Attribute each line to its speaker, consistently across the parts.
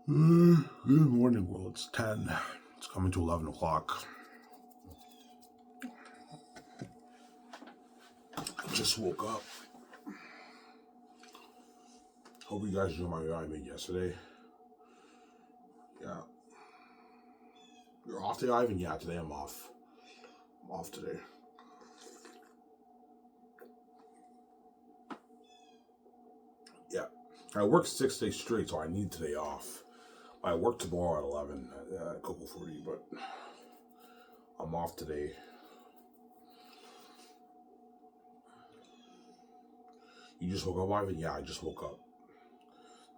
Speaker 1: Good morning, world. It's 10. It's coming to 11 o'clock. I just woke up. Hope you guys enjoyed my video I made yesterday. Yeah. You're off today, Ivan? Yeah, today I'm off. I'm off today. Yeah. I work 6 days straight, so I need today off. I work tomorrow at 11 at Coco 40, but I'm off today. You just woke up, Ivan? Yeah, I just woke up.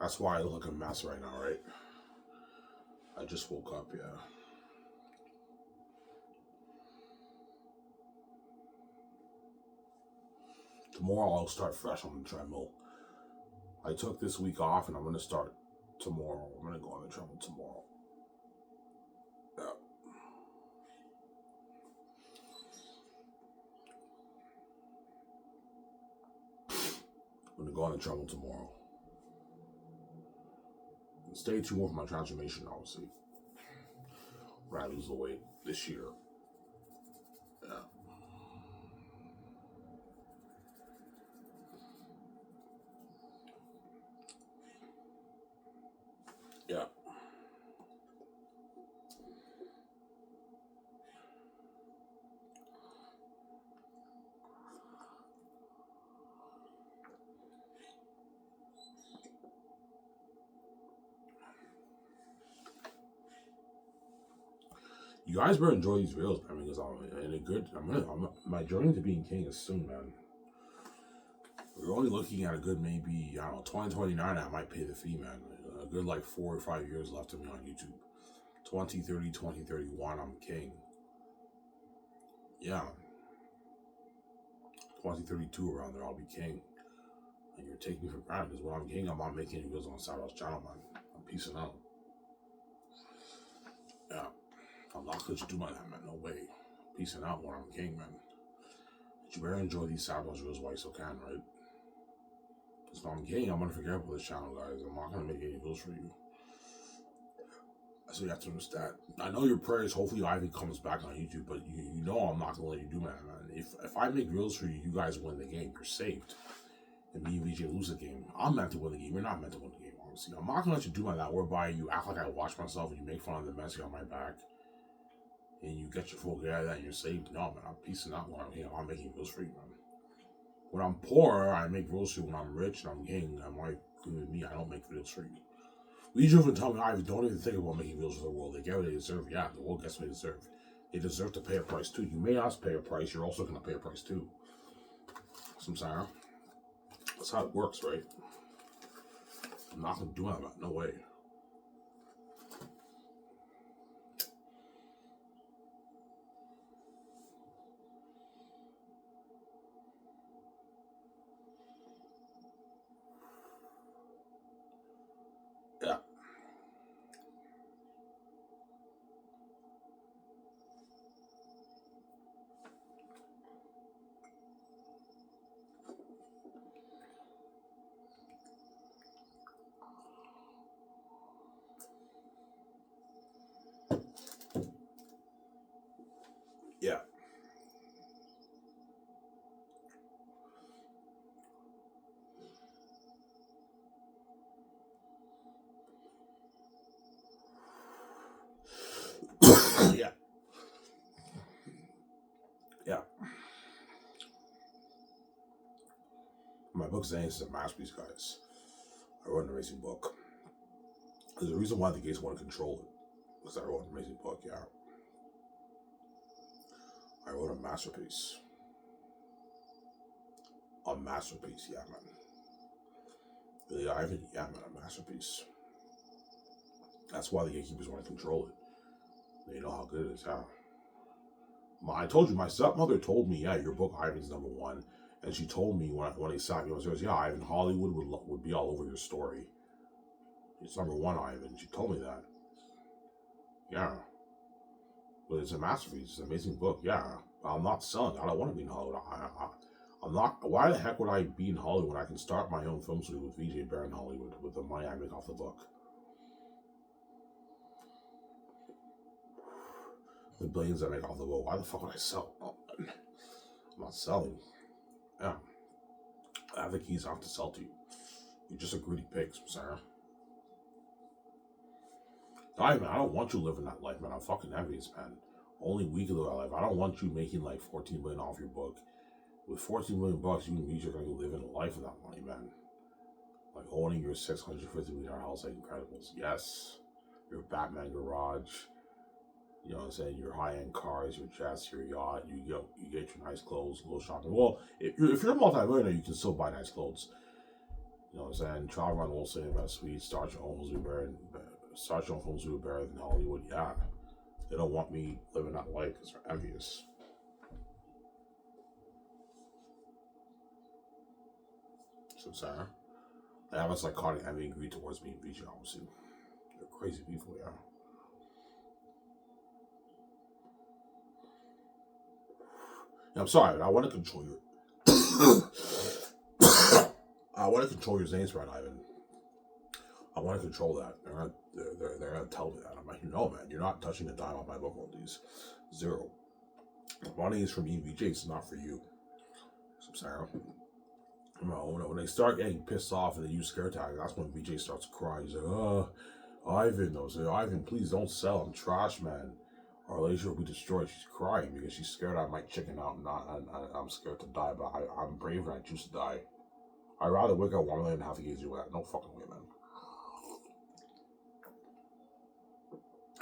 Speaker 1: That's why I look like a mess right now, right? I just woke up, yeah. Tomorrow I'll start fresh on the treadmill. I took this week off and I'm going to start tomorrow. I'm going to go on the treadmill tomorrow. Yeah. I'm going to go on the treadmill tomorrow. And stay tuned for my transformation, obviously. When I lose the weight this year. Yeah. Yeah. You guys better enjoy these videos, man, because my journey to being king is soon, man. We're only looking at a good maybe, 2029, I might pay the fee, man. A good 4 or 5 years left of me on YouTube. 2030, 2031, I'm king. Yeah. 2032 around there, I'll be king. And you're taking me for granted, because when I'm king, I'm not making any videos on Sarah's channel, man. I'm peacing out. Yeah. I'm not going to do my that, man. No way. Peacing out when I'm king, man. But you better enjoy these Sarah's videos while you still can, right? Because when I'm king, I'm going to forget about this channel, guys. I'm not going to make any videos for you. So you have to understand. I know your prayers, hopefully Ivy comes back on YouTube, but you know I'm not going to let you do that, man. If I make videos for you, you guys win the game. You're saved. And me and VJ lose the game. I'm meant to win the game. You're not meant to win the game, honestly. I'm not going to let you do my that, whereby you act like I watch myself and you make fun of the mess on my back. And you get your full get out of that and you're saved. No, man, I'm peacing out when I'm here. I'm making videos for you, man. When I'm poor, I make videos for you. When I'm rich and I'm king, I'm like, with me, I don't make videos for you. We usually tell me, Ivy, don't even think about making videos for the world. They get what they deserve. Yeah, the world gets what they deserve. They deserve to pay a price too. You may not pay a price, you're also going to pay a price too. Sometimes. That's how it works, right? I'm not going to do that, man. No way. Yeah. Yeah. Yeah. Yeah. My book, Xanus, is a masterpiece, guys. I wrote an amazing book. There's a reason why the gates want to control it. Because I wrote an amazing book, yeah. I wrote a masterpiece. A masterpiece, yeah, man. Really, Ivan, yeah, man, a masterpiece. That's why the gatekeepers want to control it. They know how good it is, yeah. I told you, my stepmother told me, yeah, your book, Ivan's #1. And she told me when I sat me, she goes, yeah, Ivan, Hollywood would be all over your story. It's #1, Ivan. She told me that. Yeah. But it's a masterpiece. It's an amazing book, yeah. I'm not selling. I don't want to be in Hollywood. I'm not. Why the heck would I be in Hollywood when I can start my own film studio with VJ Bear in Hollywood with the money I make off the book? The billions that make off the boat. Why the fuck would I sell? Oh, I'm not selling. Yeah. I have the keys not to sell to you. You're just a greedy pig, Sarah. I don't want you living that life, man. I'm fucking envious, man. Only we can live that life. I don't want you making like 14 million off your book. With 14 million bucks, you and me are gonna live in a life of that money, man. Like owning your $650 million house like Incredibles. Yes. Your Batman garage. You know what I'm saying? Your high-end cars, your jets, your yacht. You get your nice clothes, go shopping. Well, if you're a multi-millionaire, you can still buy nice clothes. You know what I'm saying? Travel around the world, stay in best suites, start your own homes will be better than Hollywood. Yeah. They don't want me living that life because they're envious. So Sarah, they have a psychotic envy and greed towards me and VJ, obviously. They're crazy people, yeah. I'm sorry, I want to control your I want to control your Zane spread, Ivan. I want to control that. They're gonna tell me that. I'm like, no, man, you're not touching a dime on my book royalties. Zero. The money is from EVJ, it's not for you. So Sarah. When they start getting pissed off and they use scare tactics, that's when VJ starts crying. He's like, oh, Ivan, though. So Ivan, please don't sell. I'm trash, man. Our relationship will be destroyed. She's crying because she's scared I might chicken out and I'm scared to die, but I'm brave and I choose to die. I'd rather wake up 1.5 million against you. No fucking way, man.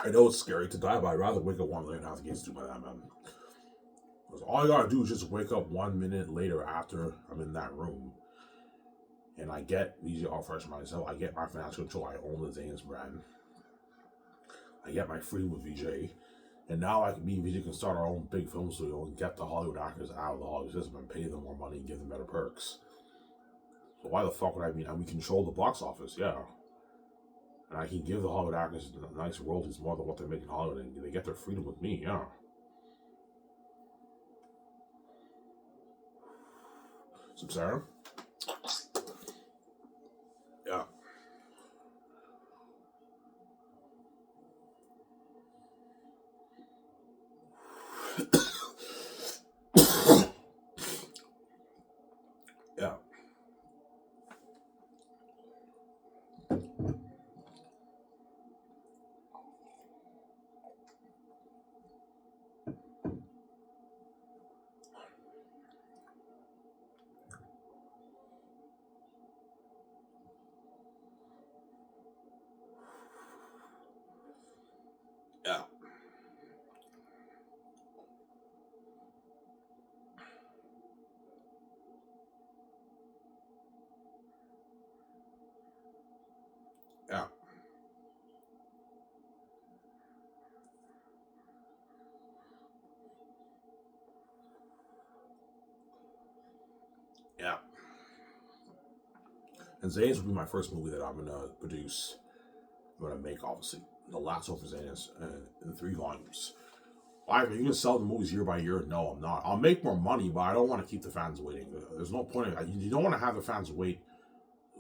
Speaker 1: I know it's scary to die, but I'd rather wake up 1.5 million against you by that, man. Because all I gotta do is just wake up 1 minute later after I'm in that room. And I get VJ all fresh myself. I get my financial control. I own the Zane's brand. I get my freedom with VJ. And now me and VJ can start our own big film studio and get the Hollywood actors out of the Hollywood system and pay them more money and give them better perks. So why the fuck would I mean? And we control the box office, yeah. And I can give the Hollywood actors nice royalties more than what they make in Hollywood, and they get their freedom with me, yeah. So Sarah? Yeah. Yeah. Yeah. Yeah. Yeah. And Xanus will be my first movie that I'm gonna produce. I'm gonna make, obviously. The last one for Xanus in 3 volumes. Are you gonna sell the movies year by year? No, I'm not. I'll make more money, but I don't want to keep the fans waiting. There's no point. You don't want to have the fans wait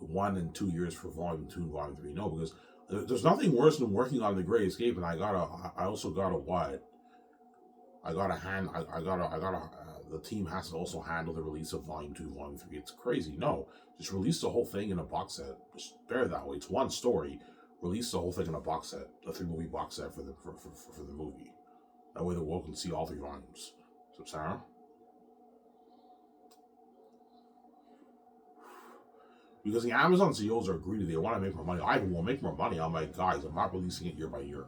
Speaker 1: 1 and 2 years for volume 2 and volume 3. No, because there's nothing worse than working on The Great Escape, and I also gotta what? The team has to also handle the release of volume 2, volume 3. It's crazy. No, just release the whole thing in a box set. Just bear that way. It's one story. Release the whole thing in a box set, a 3-movie box set for the movie. That way the world can see all 3 volumes. So Sarah? Because the Amazon CEOs are greedy. They want to make more money. I will make more money. I'm like, guys, I'm not releasing it year by year.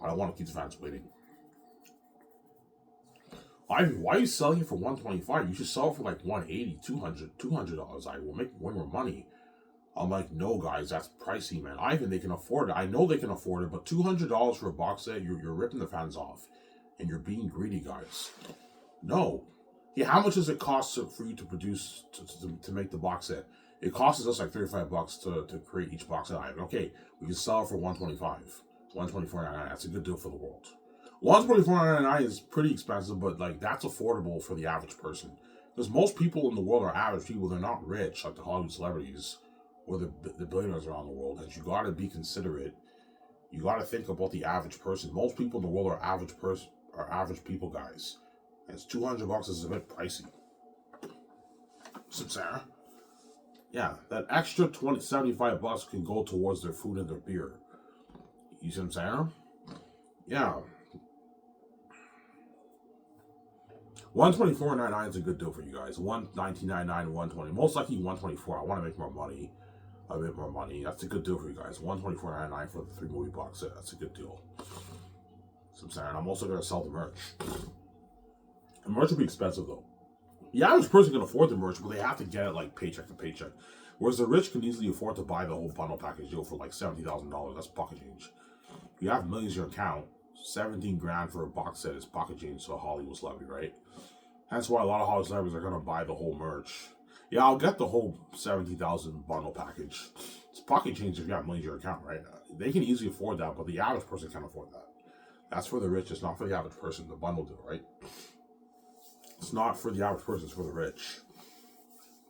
Speaker 1: I don't want to keep the fans waiting. Why are you selling it for $125? You should sell it for like $180, $200. I will make way more money. I'm like, no, guys, that's pricey, man. Ivan, they can afford it. I know they can afford it, but $200 for a box set, you're ripping the fans off. And you're being greedy, guys. No. Yeah, how much does it cost for you to produce, to make the box set? It costs us like $35 to create each box set. Okay, we can sell it for $125. $124.99. That's a good deal for the world. $124.99 is pretty expensive, but like that's affordable for the average person. Because most people in the world are average people. They're not rich like the Hollywood celebrities or the billionaires around the world. And you gotta be considerate. You gotta think about the average person. Most people in the world are are average people, guys. And it's $200 is a bit pricey. Some Sarah. Yeah, that extra $75 can go towards their food and their beer. You see what I'm saying? Yeah. $124.99 is a good deal for you guys. $119.99, $120. Most likely $124. I want to make more money. A bit more money. That's a good deal for you guys. $124.99 for the 3-movie box set. That's a good deal. So I'm saying I'm also gonna sell the merch. The merch will be expensive though. The average person can afford the merch, but they have to get it like paycheck to paycheck. Whereas the rich can easily afford to buy the whole bundle package deal for like $70,000. That's pocket change. You have millions in your account. 17 grand for a box set is pocket change to a Hollywood celebrity, right? That's why a lot of Hollywood celebrities are gonna buy the whole merch. Yeah, I'll get the whole 70,000 bundle package. It's pocket change if you have millions in your account, right? They can easily afford that, but the average person can't afford that. That's for the rich. It's not for the average person. The bundle deal, right? It's not for the average person. It's for the rich.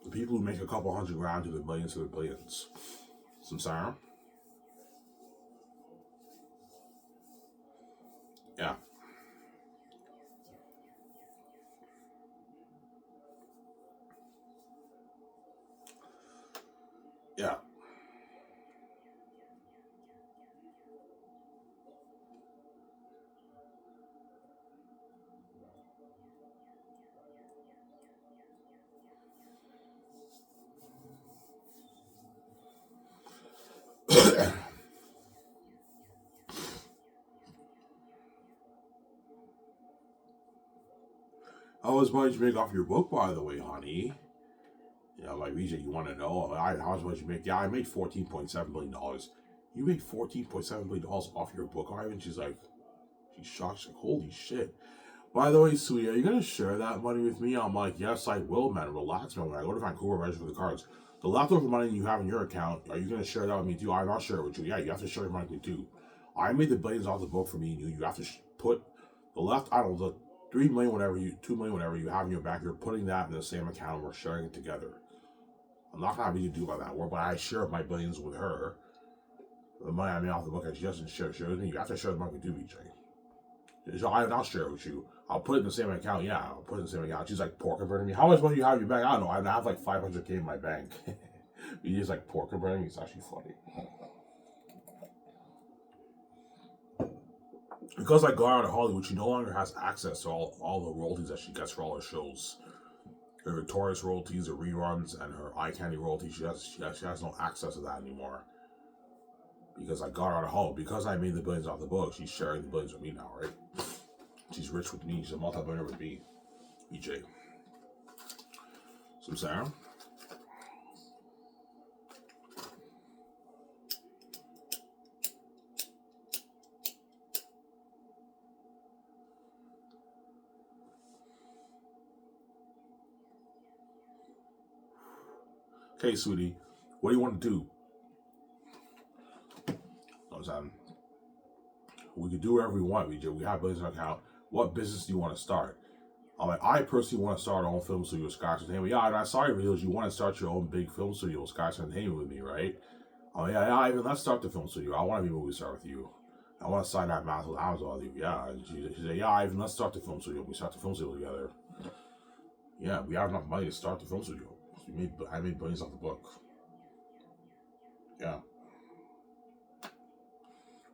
Speaker 1: The people who make a couple hundred grand to the millions to the billions. Some Sarah? Yeah. Yeah. How much money did you make off your book, by the way, honey? Yeah, like Vijay, you want to know how much did you make? Yeah, I made $14.7 million. You made $14.7 million off your book, Ivan? She's shocked. She's like, holy shit. By the way, sweetie, are you going to share that money with me? I'm like, yes, I will, man. Relax, man. When I go to Vancouver, register for the cards. The leftover money you have in your account, are you going to share that with me too? I'm not share it with you. Yeah, you have to share your money with me too. I made the billions off the book for me and you. You have to put the left, I don't know, the 3 million, whatever you, 2 million, whatever you have in your bank, you're putting that in the same account and we're sharing it together. I'm not going to have anything to do about that. But I share my billions with her. The money I made off the book, she doesn't share with me. You have to share the money with you, BJ. So I'll share it with you. I'll put it in the same account. Yeah, I'll put it in the same account. She's like, pork converting me. How much money do you have in your bank? I don't know. I have like $500K in my bank. He's like, pork converting me. It's actually funny. Because I got out of Hollywood, she no longer has access to all the royalties that she gets for all her shows. Her Victorious royalties, her reruns, and her eye candy royalties. She has no access to that anymore. Because I got her out of Hollywood. Because I made the billions off the book, she's sharing the billions with me now, right? She's rich with me. She's a multi-billionaire with me. EJ. Some Sarah? Okay, sweetie. What do you want to do? We can do whatever we want, BJ. We have business account. What business do you want to start? I'm like, I personally want to start our own film studio, Sky's Entertainment. Yeah, and I saw your videos. You want to start your own big film studio, Sky's Entertainment, with me, right? Oh yeah, Ivan, let's start the film studio. I want to be a movie star with you. I want to sign that massive Amazon with you. Yeah, and she said, yeah, Ivan, let's start the film studio. We start the film studio together. Yeah, we have enough money to start the film studio. I made billions off the book. Yeah.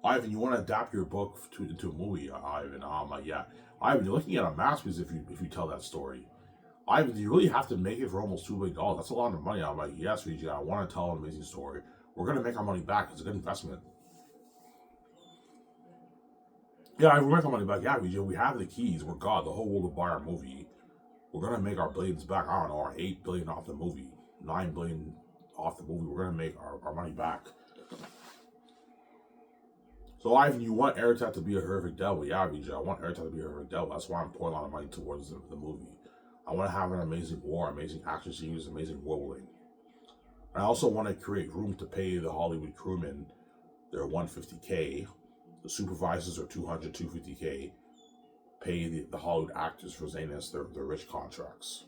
Speaker 1: Ivan, you want to adapt your book into a movie, Ivan? I'm like, yeah. Ivan, you're looking at a masterpiece if you tell that story. Ivan, do you really have to make it for almost $2 billion? That's a lot of money. I'm like, yes, Reggie, I want to tell an amazing story. We're going to make our money back. It's a good investment. Yeah, we make our money back. Yeah, Reggie, we have the keys. We're God. The whole world will buy our movie. We're going to make our billions back. I don't know, our $8 billion off the movie. $9 billion off the movie. We're going to make our money back. So, Ivan, you want Airtag to be a horrific devil? Yeah, BJ, I want Airtag to be a horrific devil. That's why I'm pouring a lot of money towards the movie. I want to have an amazing war, amazing action scenes, amazing worlding. I also want to create room to pay the Hollywood crewmen their $150K. The supervisors are $200, $250K. Pay the Hollywood actors for Xanus their rich contracts.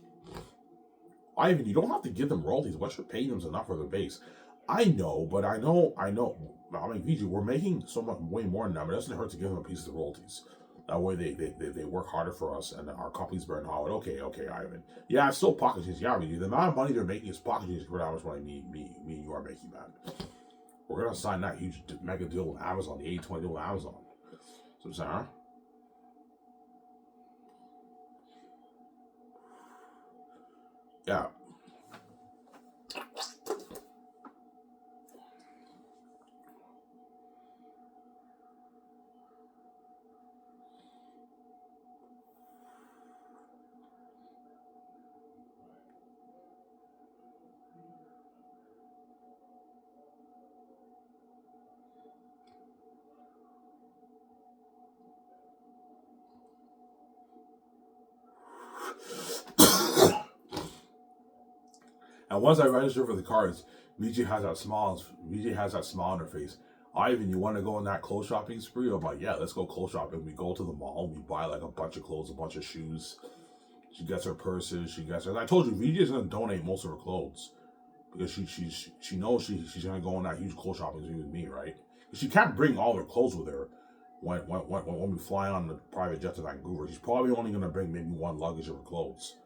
Speaker 1: Ivan, you don't have to give them royalties. What you're paying them is enough for their base. I know, but I know. I mean, VJ, we're making so much, way more than that, but it doesn't hurt to give them a piece of the royalties. That way they work harder for us and our companies burn Hollywood. Okay, Ivan. Yeah, it's still pocket change. Yeah, the amount of money they're making is pocket change for how much money me and you are making, man. We're gonna sign that huge mega deal with Amazon, the 80/20 deal with Amazon. So I'm saying, huh? Yeah. And once I register for the cards, VJ has that smile. VJ has that smile on her face. Ivan, you want to go on that clothes shopping spree? I'm like, yeah, let's go clothes shopping. We go to the mall. We buy like a bunch of clothes, a bunch of shoes. She gets her purses. She gets her. I told you, VJ is gonna donate most of her clothes because she knows she's gonna go on that huge clothes shopping spree with me, right? She can't bring all her clothes with her when we fly on the private jet to Vancouver. She's probably only gonna bring maybe one luggage of her clothes.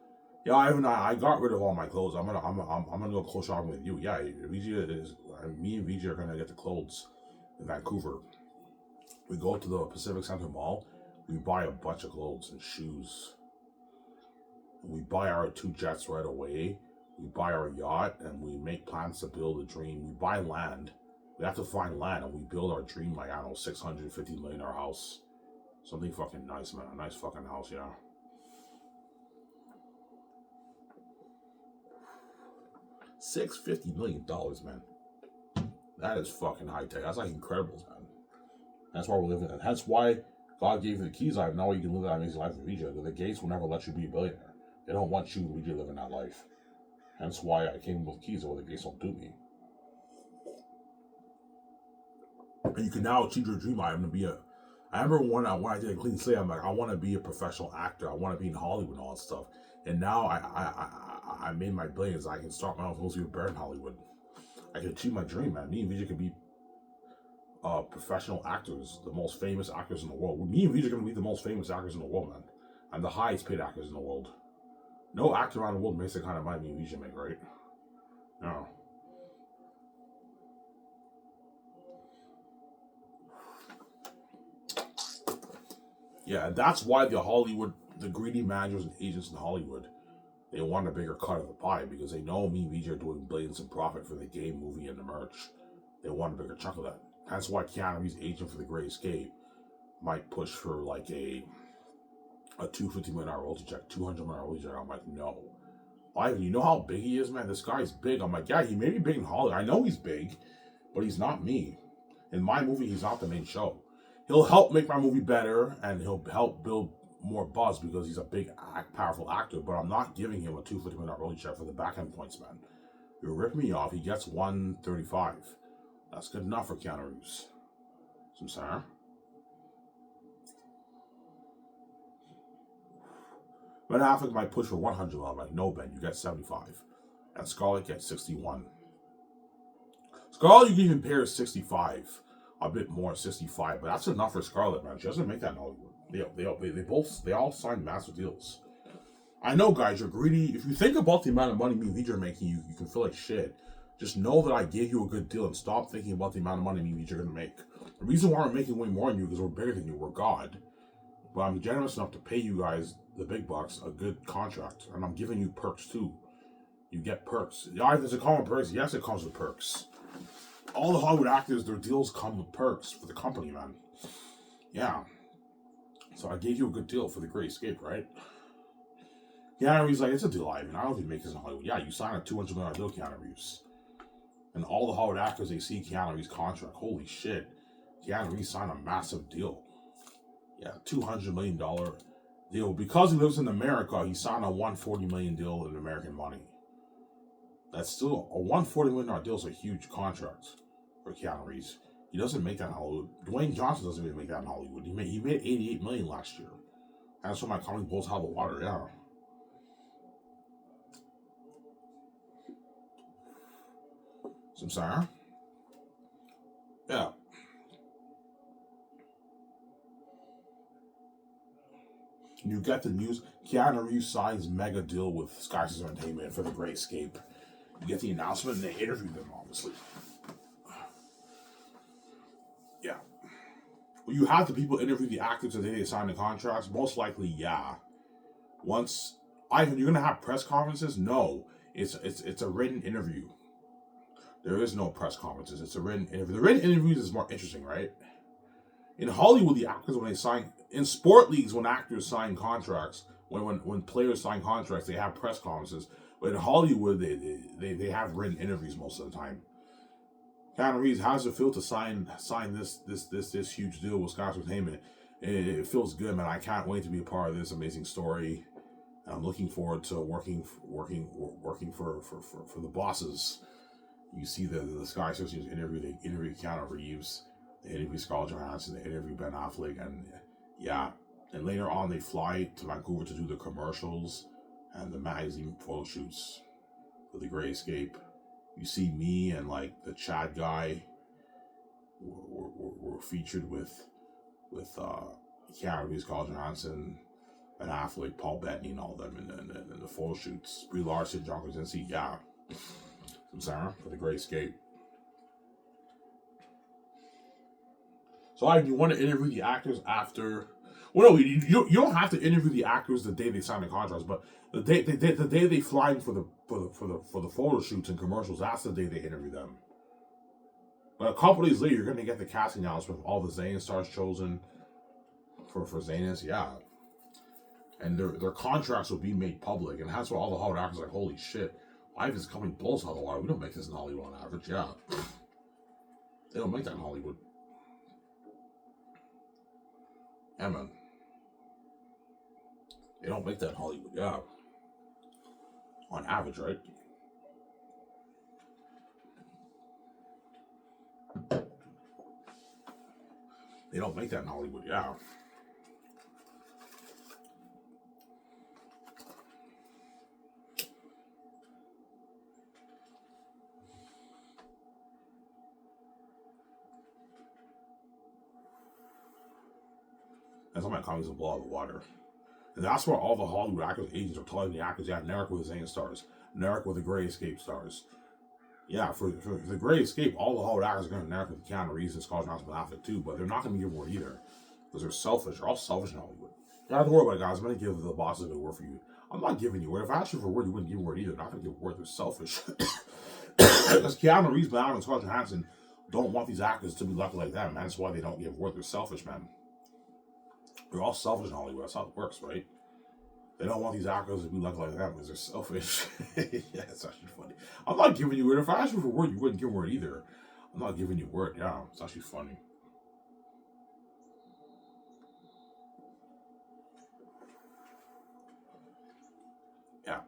Speaker 1: Yeah, I got rid of all my clothes. I'm gonna go clothes shopping with you. Yeah, me and VJ are gonna get the clothes in Vancouver. We go to the Pacific Center Mall. We buy a bunch of clothes and shoes. We buy our 2 jets right away. We buy our yacht and we make plans to build a dream. We buy land. We have to find land and we build our dream, like, I don't know, $650 million house. Something fucking nice, man. A nice fucking house, yeah. $650 million, man. That is fucking high tech. That's like Incredibles, man. That's why we're living. And that's why God gave you the keys. I have now you can live that amazing life with VJ. The Gates will never let you be a billionaire. They don't want you, VJ, living that life. Hence why I came with keys, or the Gates don't do me. And you can now achieve your dream. I remember when I did a clean slate, I'm like, I want to be a professional actor. I want to be in Hollywood and all that stuff. And now I made my billions. I can start my own movie with Bear in Hollywood. I can achieve my dream, man. Me and VJ can be professional actors, the most famous actors in the world. Me and VJ are going to be the most famous actors in the world, man. And the highest paid actors in the world. No actor around the world makes the kind of money me and VJ make, right? No. Yeah, and that's why the greedy managers and agents in Hollywood, they want a bigger cut of the pie because they know me and VJ are doing billions in profit for the game, movie, and the merch. They want a bigger chunk of that. That's why Keanu Reeves' agent for The Great Escape might push for like a $250 million royalty check, $200 million royalty check. I'm like, no. Ivan, you know how big he is, man? This guy's big. I'm like, yeah, he may be big in Hollywood. I know he's big, but he's not me. In my movie, he's not the main show. He'll help make my movie better, and he'll help build more buzz because he's a big, powerful actor, but I'm not giving him a $250 million royalty check for the back end points, man. You're ripping me off. He gets 135. That's good enough for Keanu Reeves. So I'm saying. Ben Affleck might push for 100. I'm like, no, Ben, you get 75. And Scarlett gets 61. Scarlett, you can even pay her 65. A bit more, 65. But that's enough for Scarlett, man. She doesn't make that in Hollywood. They all sign massive deals. I know, guys, you're greedy. If you think about the amount of money me and VJ are making, you can feel like shit. Just know that I gave you a good deal and stop thinking about the amount of money me and VJ are going to make. The reason why we're making way more than you is because we're bigger than you. We're God. But I'm generous enough to pay you guys the big bucks, a good contract. And I'm giving you perks, too. You get perks. Yeah, does it come with perks? Yes, it comes with perks. All the Hollywood actors, their deals come with perks for the company, man. Yeah. So I gave you a good deal for The Great Escape, right? Keanu Reeves like, it's a deal, Ivan. I don't think he makes this in Hollywood. Yeah, you sign a $200 million deal, Keanu Reeves. And all the Hollywood actors, they see Keanu Reeves' contract. Holy shit. Keanu Reeves signed a massive deal. Yeah, $200 million deal. Because he lives in America, he signed a $140 million deal in American money. That's still, a $140 million deal is a huge contract for Keanu Reeves. He doesn't make that in Hollywood. Dwayne Johnson doesn't even make that in Hollywood. He made $88 million last year. That's when my company blows out of the water, yeah. So I'm sorry? Yeah. you get the news, Keanu Reeves signs mega deal with Skysys Entertainment for The Great Escape. You get the announcement and they interview them, obviously. Yeah. Well, you have the people interview the actors the day they sign the contracts? Most likely, yeah. Once, Ivan, you're gonna have press conferences? No. It's a written interview. There is no press conferences. It's a written interview. The written interviews is more interesting, right? In Hollywood, the actors, when they sign, in sport leagues, when actors sign contracts, when players sign contracts, they have press conferences. But in Hollywood, they have written interviews most of the time. Keanu Reeves, how does it feel to sign this huge deal with Skysys Entertainment? It feels good, man. I can't wait to be a part of this amazing story. I'm looking forward to working for the bosses. You see the Skysys interview. They interview Keanu Reeves. They interview Scarlett Johansson. They interview Ben Affleck, and yeah. And later on, they fly to Vancouver to do the commercials and the magazine photo shoots for The Great Escape. You see me and like the Chad guy were featured with Keanu Reeves, Scarlett Johansson, Ben Affleck, Paul Bettany, and all them in the photo shoots. Brie Larson, John Krasinski, yeah. Sarah for The Great Escape. So you want to interview the actors after? Well, no, you don't have to interview the actors the day they sign the contracts, but the day they fly in for the photo shoots and commercials, that's the day they interview them. But a couple days later, you're going to get the casting announcement with all the Xanus stars chosen for Xanus, yeah. And their contracts will be made public, and that's what all the Hollywood actors are like, holy shit, life is coming blows out of the water. We don't make this in Hollywood on average, yeah. They don't make that in Hollywood. Yeah, man. They don't make that in Hollywood, yeah. On average, right? They don't make that in Hollywood, yeah. That's how my comics will blow out of the water. And that's where all the Hollywood actors, agents are telling the actors, yeah, Narek with the Xanus stars. Narek with the Great Escape stars. Yeah, for the Great Escape, all the Hollywood actors are going to Narek with Keanu Reeves and Scarlett Johansson Affleck too, but they're not going to give word either. Because they're selfish. They're all selfish in Hollywood. You don't have to worry about it, guys. I'm going to give the bosses a good word for you. I'm not giving you word. If I asked you for a word, you wouldn't give word either. They're not going to give word. They're selfish. Because Keanu Reeves, Ben Affleck, and Scarlett Johansson don't want these actors to be lucky like that, man. That's why they don't give word. They're selfish, man. They're all selfish in Hollywood. That's how it works, right? They don't want these actors to be lucky like that because they're selfish. Yeah, it's actually funny. I'm not giving you word. If I asked you for a word, you wouldn't give word either. I'm not giving you word. Yeah, it's actually funny. Yeah.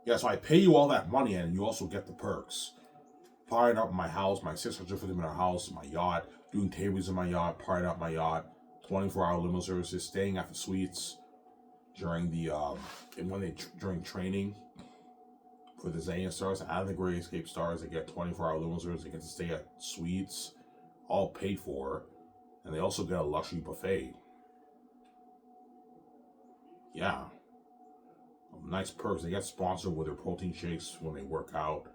Speaker 1: Yeah, so I pay you all that money and you also get the perks. Partying up in my house, my 650-minute house, my yacht, doing tables in my yacht, partying up my yacht, 24-hour limo services, staying at the suites during the during training for the Xanus stars and the Great Escape stars. They get 24-hour limo services. They get to stay at suites, all paid for, and they also get a luxury buffet. Yeah, nice perks. They get sponsored with their protein shakes when they work out,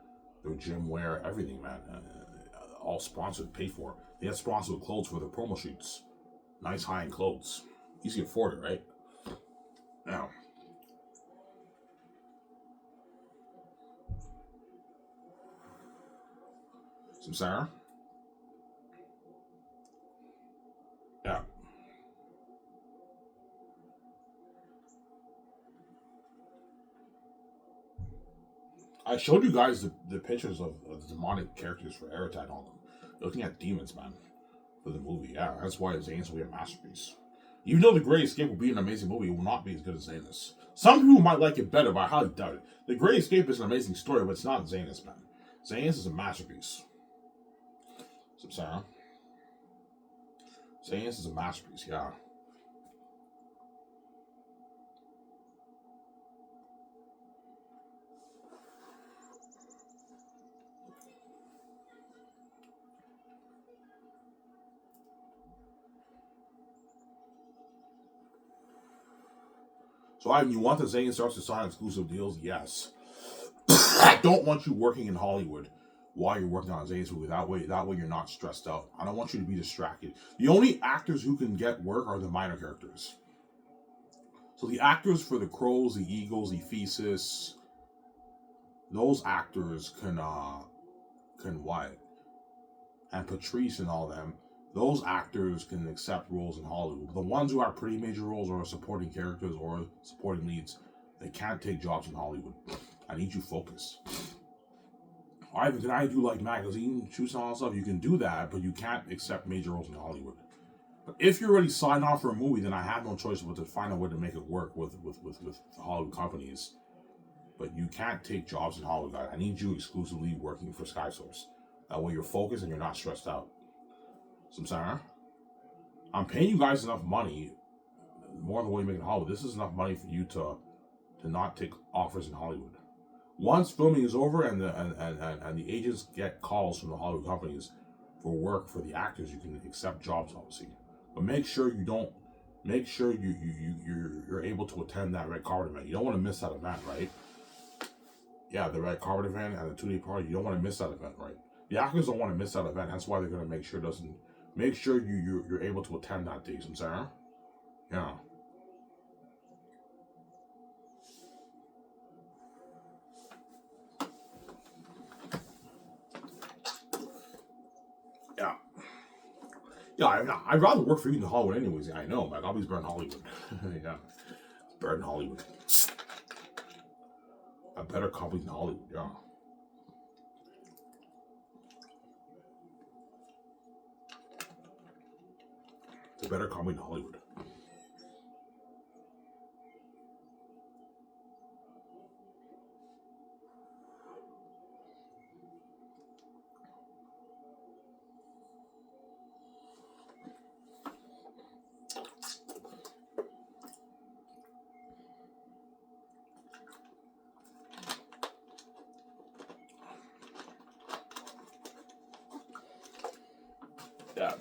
Speaker 1: their gym wear, everything, man. All sponsored, paid for. They get sponsored with clothes for their promo shoots. Nice high-end clothes. Easy to afford it, right? Now, some Sarah? Yeah. I showed you guys the pictures of the demonic characters for Eritide and all them. Looking at demons, man, for the movie. Yeah, that's why Xanus will be a masterpiece. Even though The Great Escape will be an amazing movie, it will not be as good as Xanus. Some people might like it better, but I highly doubt it. The Great Escape is an amazing story, but it's not Xanus, man. Xanus is a masterpiece. Some Sarah. Xanus is a masterpiece, yeah. So Ivan, you want the Zane Stars to sign exclusive deals? Yes. I don't want you working in Hollywood while you're working on Zane's movie. That way you're not stressed out. I don't want you to be distracted. The only actors who can get work are the minor characters. So the actors for the Crows, the Eagles, the Thesis, those actors can what? And Patrice and all them, those actors can accept roles in Hollywood. The ones who are pretty major roles or supporting characters or supporting leads, they can't take jobs in Hollywood. I need you focused. Ivan, can I do like magazine shoots and all that stuff? You can do that, but you can't accept major roles in Hollywood. But if you're already signed on for a movie, then I have no choice but to find a way to make it work with the Hollywood companies. But you can't take jobs in Hollywood, guys. I need you exclusively working for Sky Source. That way you're focused and you're not stressed out. So I'm saying, I'm paying you guys enough money, more than what you make in Hollywood. This is enough money for you to not take offers in Hollywood. Once filming is over and the agents get calls from the Hollywood companies for work for the actors, you can accept jobs, obviously. But make sure you don't. Make sure you're able to attend that red carpet event. You don't want to miss that event, right? Yeah, the red carpet event and the 2-day party. You don't want to miss that event, right? The actors don't want to miss that event. That's why they're gonna make sure you're able to attend that day. I'm saying, yeah. Yeah. Yeah, I'd rather work for you than Hollywood anyways. I know, like, I'll be better in Hollywood. Yeah. Better than Hollywood. A better company than Hollywood, yeah. It's a better company than Hollywood. Yeah.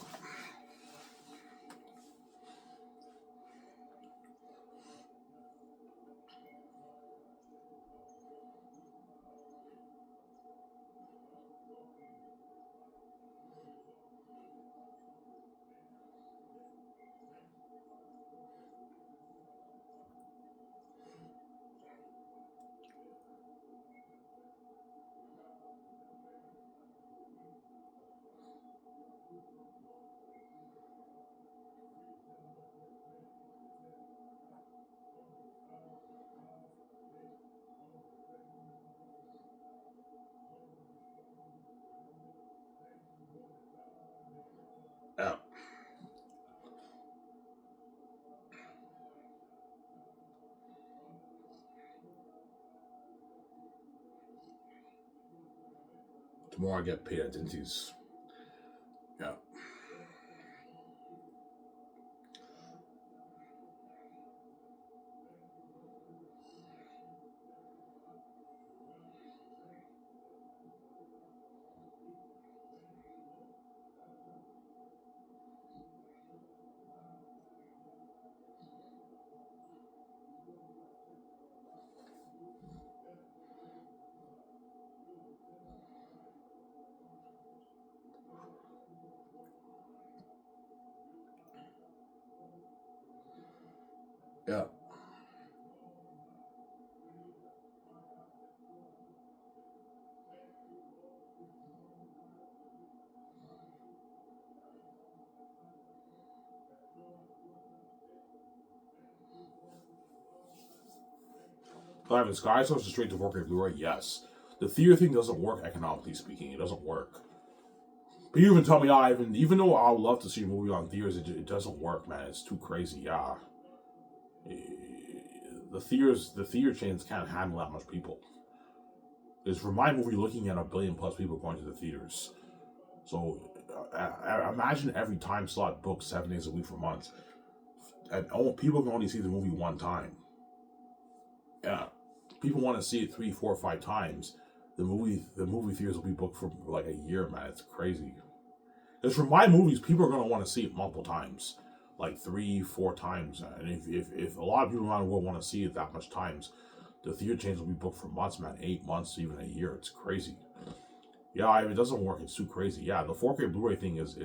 Speaker 1: Yeah. The more I get paid at Dinty's. Yeah. Yeah. Ivan, Sky Source is straight to work at Blu-ray? Yes. The theater thing doesn't work economically speaking. It doesn't work. But you even tell me, Ivan, even though I would love to see a movie on theaters, it doesn't work, man. It's too crazy, yeah. Eh, the theater chains can't handle that much people. Because for my movie, looking at 1 billion plus people going to the theaters. So imagine every time slot booked 7 days a week for months. And people can only see the movie one time. Yeah. People want to see it 3, 4, 5 times. The movie theaters will be booked for like a year, man. It's crazy. Because for my movies, people are going to want to see it multiple times. like 3-4 times. And if a lot of people around the world want to see it that much times, the theater chains will be booked for months, man. 8 months, even a year. It's crazy. Yeah, if it doesn't work, it's too crazy. Yeah, the 4K Blu-ray thing is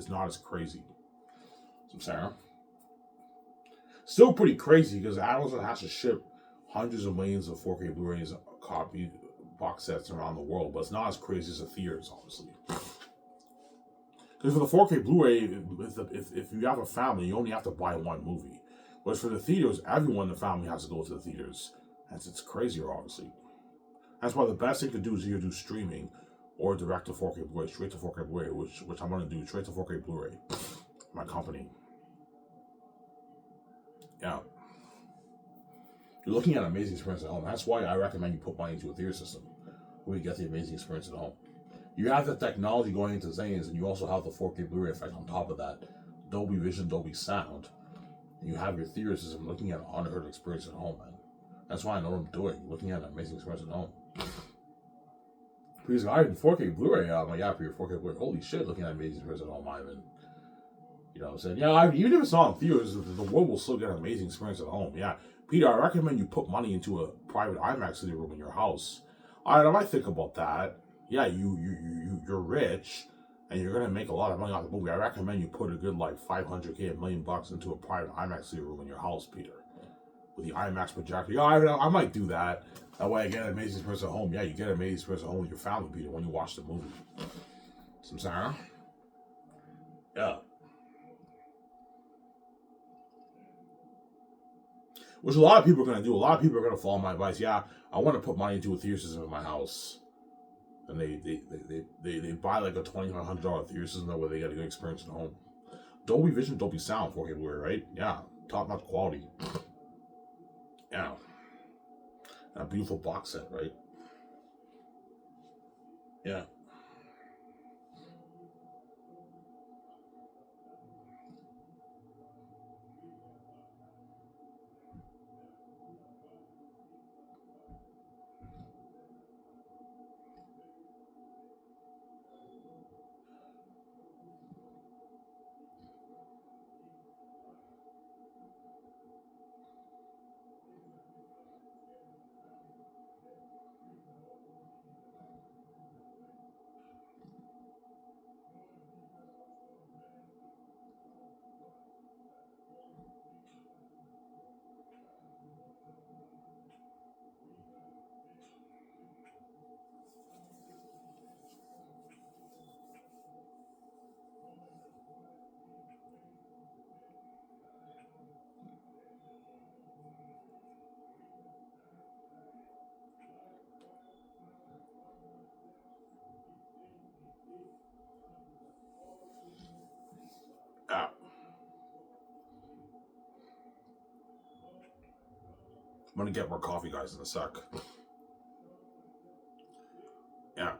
Speaker 1: not as crazy. So, Sarah, still pretty crazy because Amazon has to ship hundreds of millions of 4K Blu-rays copy box sets around the world, but it's not as crazy as the theaters, obviously. Because for the 4K Blu-ray, if you have a family, you only have to buy one movie. Whereas for the theaters, everyone in the family has to go to the theaters. And it's crazier, obviously. That's why the best thing to do is either do streaming or direct to 4K Blu-ray, straight to 4K Blu-ray, which I'm going to do, straight to 4K Blu-ray. My company. Yeah. You're looking at an amazing experience at home. That's why I recommend you put money into a theater system where you get the amazing experience at home. You have the technology going into Xanus, and you also have the 4K Blu-ray effect on top of that. Dolby Vision, Dolby Sound. And you have your theater system looking at an unheard experience at home, man. That's why I know what I'm doing. Looking at an amazing experience at home. Because I have 4K Blu-ray on my app for your 4K Blu-ray. Holy shit, looking at an amazing experience at home, Ivan. You know what I'm saying? Yeah, even if it's not in theaters, the world will still get an amazing experience at home. Yeah. Peter, I recommend you put money into a private IMAX theater room in your house. Alright, I might think about that. Yeah, you're rich and you're gonna make a lot of money off the movie. I recommend you put a good like $500K, $1 million into a private IMAX theater room in your house, Peter. With the IMAX projector. Yeah, I might do that. That way I get an amazing experience at home. Yeah, you get an amazing experience at home with your family, Peter, when you watch the movie. Some Sarah? Yeah. Which a lot of people are going to do. A lot of people are going to follow my advice. Yeah, I want to put money into a theater system in my house. And they buy like a $2,500 theater system where they get a good experience at home. Dolby Vision, Dolby Sound, 4K Blu-ray, right? Yeah, top-notch quality. Yeah. And a beautiful box set, right? Yeah. Yeah. I'm going to get more coffee, guys, in a sec. Yeah.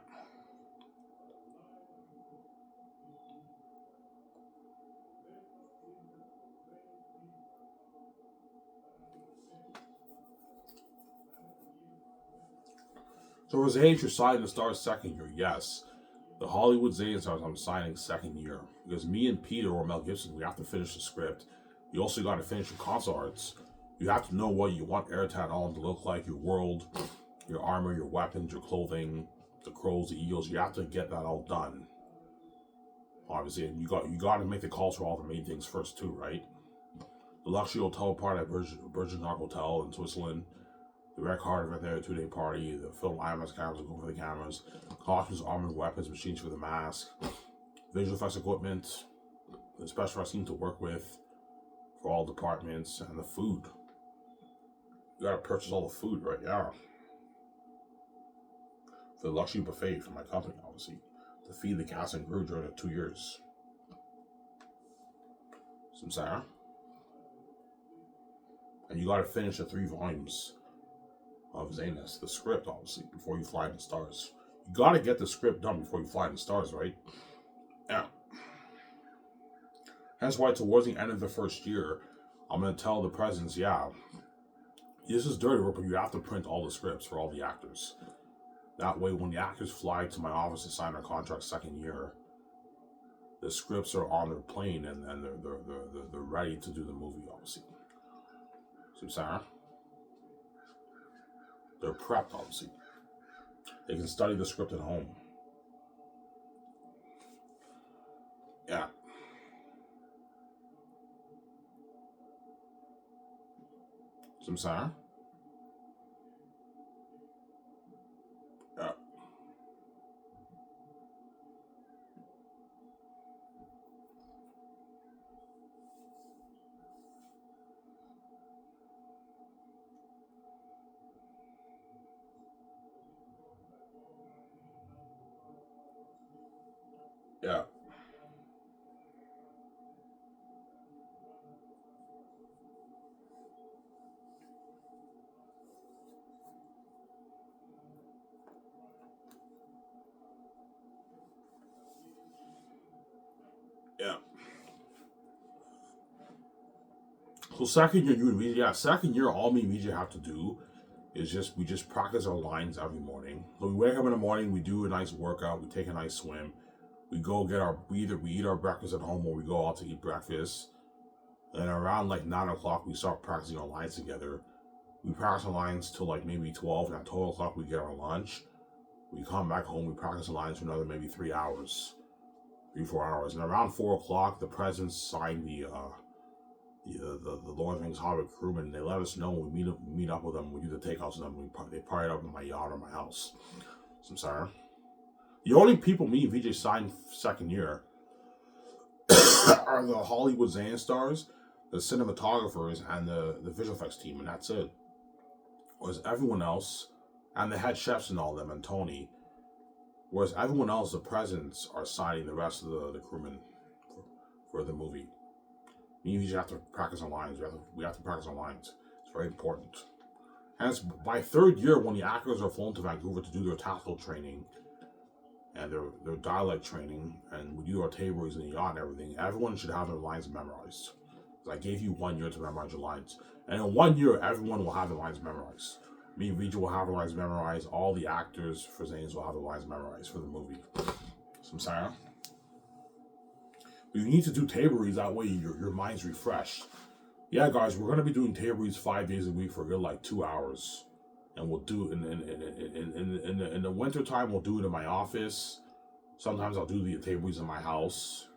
Speaker 1: So was H, you're signing to start second year? Yes. The Hollywood Zane stars I'm signing second year. Because me and Peter or Mel Gibson, we have to finish the script. You also got to finish your console arts. You have to know what you want Airtown Island to look like, your world, your armor, your weapons, your clothing, the crows, the eagles. You have to get that all done. Obviously, and you got to make the calls for all the main things first too, right? The luxury hotel part at Virgin Rock Hotel in Switzerland. The Red Card event there, 2-day party, the film IMAX cameras go for the cameras, costumes, armor, weapons, machines for the mask, visual effects equipment, the special effects team to work with for all departments, and the food. You gotta purchase all the food, right? Yeah. For the luxury buffet for my company, obviously, to feed the cast and crew during the 2 years. Some Sarah. And you gotta finish the 3 volumes of Xanus, the script, obviously, before you fly to the stars. You gotta get the script done before you fly to the stars, right? Yeah. That's why towards the end of the first year, I'm gonna tell the presidents, yeah, this is dirty work, but you have to print all the scripts for all the actors. That way, when the actors fly to my office to sign their contract second year, the scripts are on their plane and they're ready to do the movie, obviously. See what I'm saying? They're prepped, obviously. They can study the script at home. Yeah. See what I'm saying? Yeah. Yeah. Yeah. So second year, second year, all me and VJ have to do is we just practice our lines every morning. So we wake up in the morning, we do a nice workout, we take a nice swim, we go get we eat our breakfast at home or we go out to eat breakfast. And around like 9 o'clock, we start practicing our lines together. We practice our lines till like maybe 12, and at 12 o'clock we get our lunch. We come back home, we practice the lines for another maybe 3 hours, 4 hours, and around 4 o'clock, the presidents sign the Lord of the Rings Hobbit crewmen. They let us know when we meet up with them. We do the takeouts with them. They party up in my yacht or my house. So I'm sorry. The only people me and VJ signed second year are the Hollywood Xanus stars, the cinematographers, and the visual effects team, and that's it. Whereas everyone else, and the head chefs and all them, and Tony, whereas everyone else, the presidents are signing the rest of the crewmen for the movie. You usually have to practice on lines. We have to practice on lines. It's very important. Hence, by third year, when the actors are flown to Vancouver to do their tactical training and their dialect training, and we do our table reads in the yacht and everything, everyone should have their lines memorized. I gave you 1 year to memorize your lines. And in 1 year, everyone will have their lines memorized. Me and Vijay will have their lines memorized. All the actors for Zanes will have their lines memorized for the movie. So I'm sorry. You need to do table reads, that way your mind's refreshed. Yeah, guys, we're going to be doing table reads 5 days a week for like 2 hours. And we'll do in the winter time, we'll do it in my office. Sometimes I'll do the table reads in my house,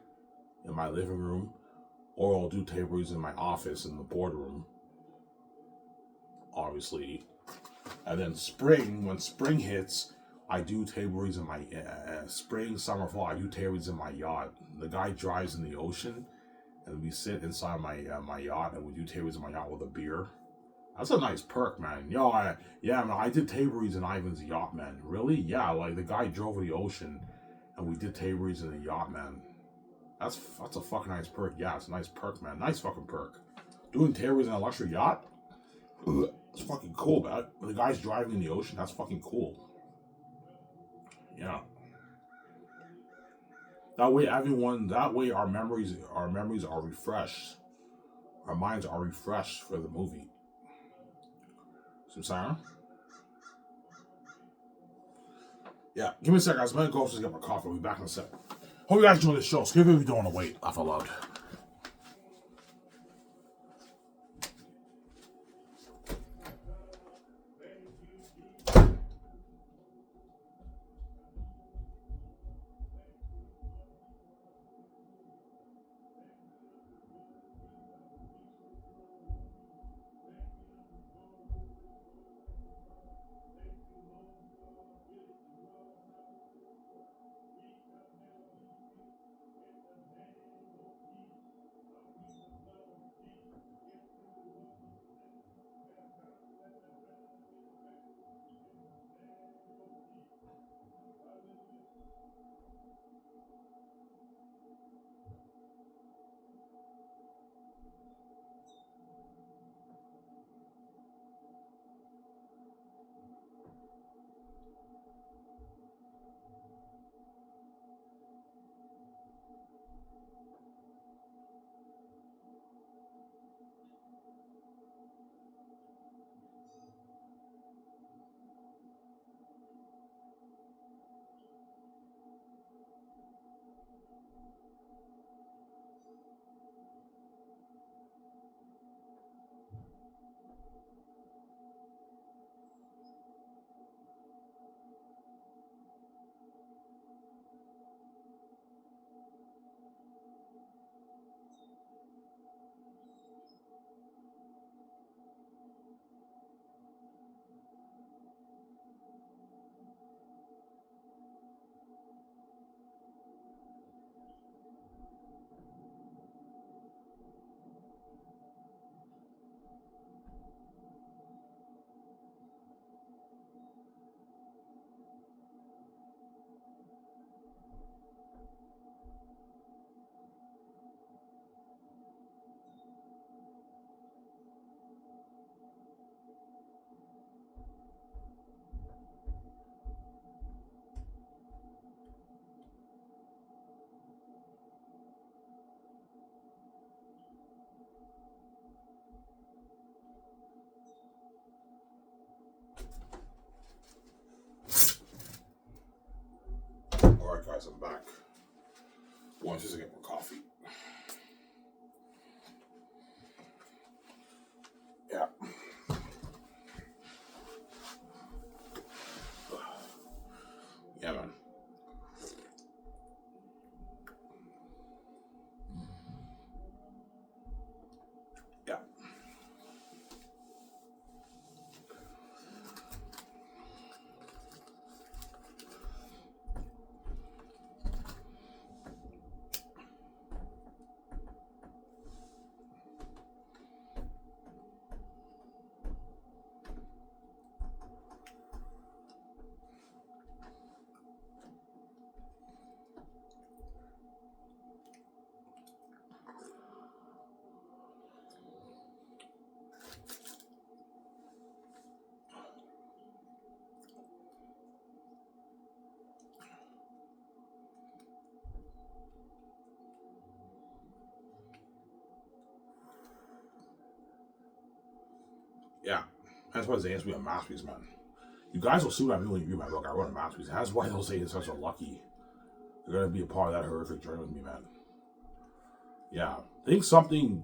Speaker 1: in my living room. Or I'll do table reads in my office, in the boardroom. Obviously. And then spring, when spring hits, I do table reads in my spring, summer, fall. I do table reads in my yacht. The guy drives in the ocean, and we sit inside my yacht, and we do table reads in my yacht with a beer. That's a nice perk, man. Man, I did table reads in Ivan's yacht, man. Really? Yeah, like the guy drove to the ocean, and we did table reads in the yacht, man. That's a fucking nice perk. Yeah, it's a nice perk, man. Nice fucking perk. Doing table reads in a luxury yacht. It's fucking cool, man. When the guy's driving in the ocean, that's fucking cool. Yeah. That way our memories are refreshed. Our minds are refreshed for the movie. See what I'm saying? Yeah, give me a second, guys. I'm gonna go upstairs and get my coffee. I'll be back in a sec. Hope you guys enjoy the show. Skip if you don't want to wait. Laugh out loud. just to get more coffee. Yeah. Yeah, man. Yeah. Yeah. That's why Xanus be a masterpiece, man. You guys will see what I mean when you read my book. I wrote a masterpiece. That's why those Xanus are so lucky. They're gonna be a part of that horrific journey with me, man. Yeah. I think something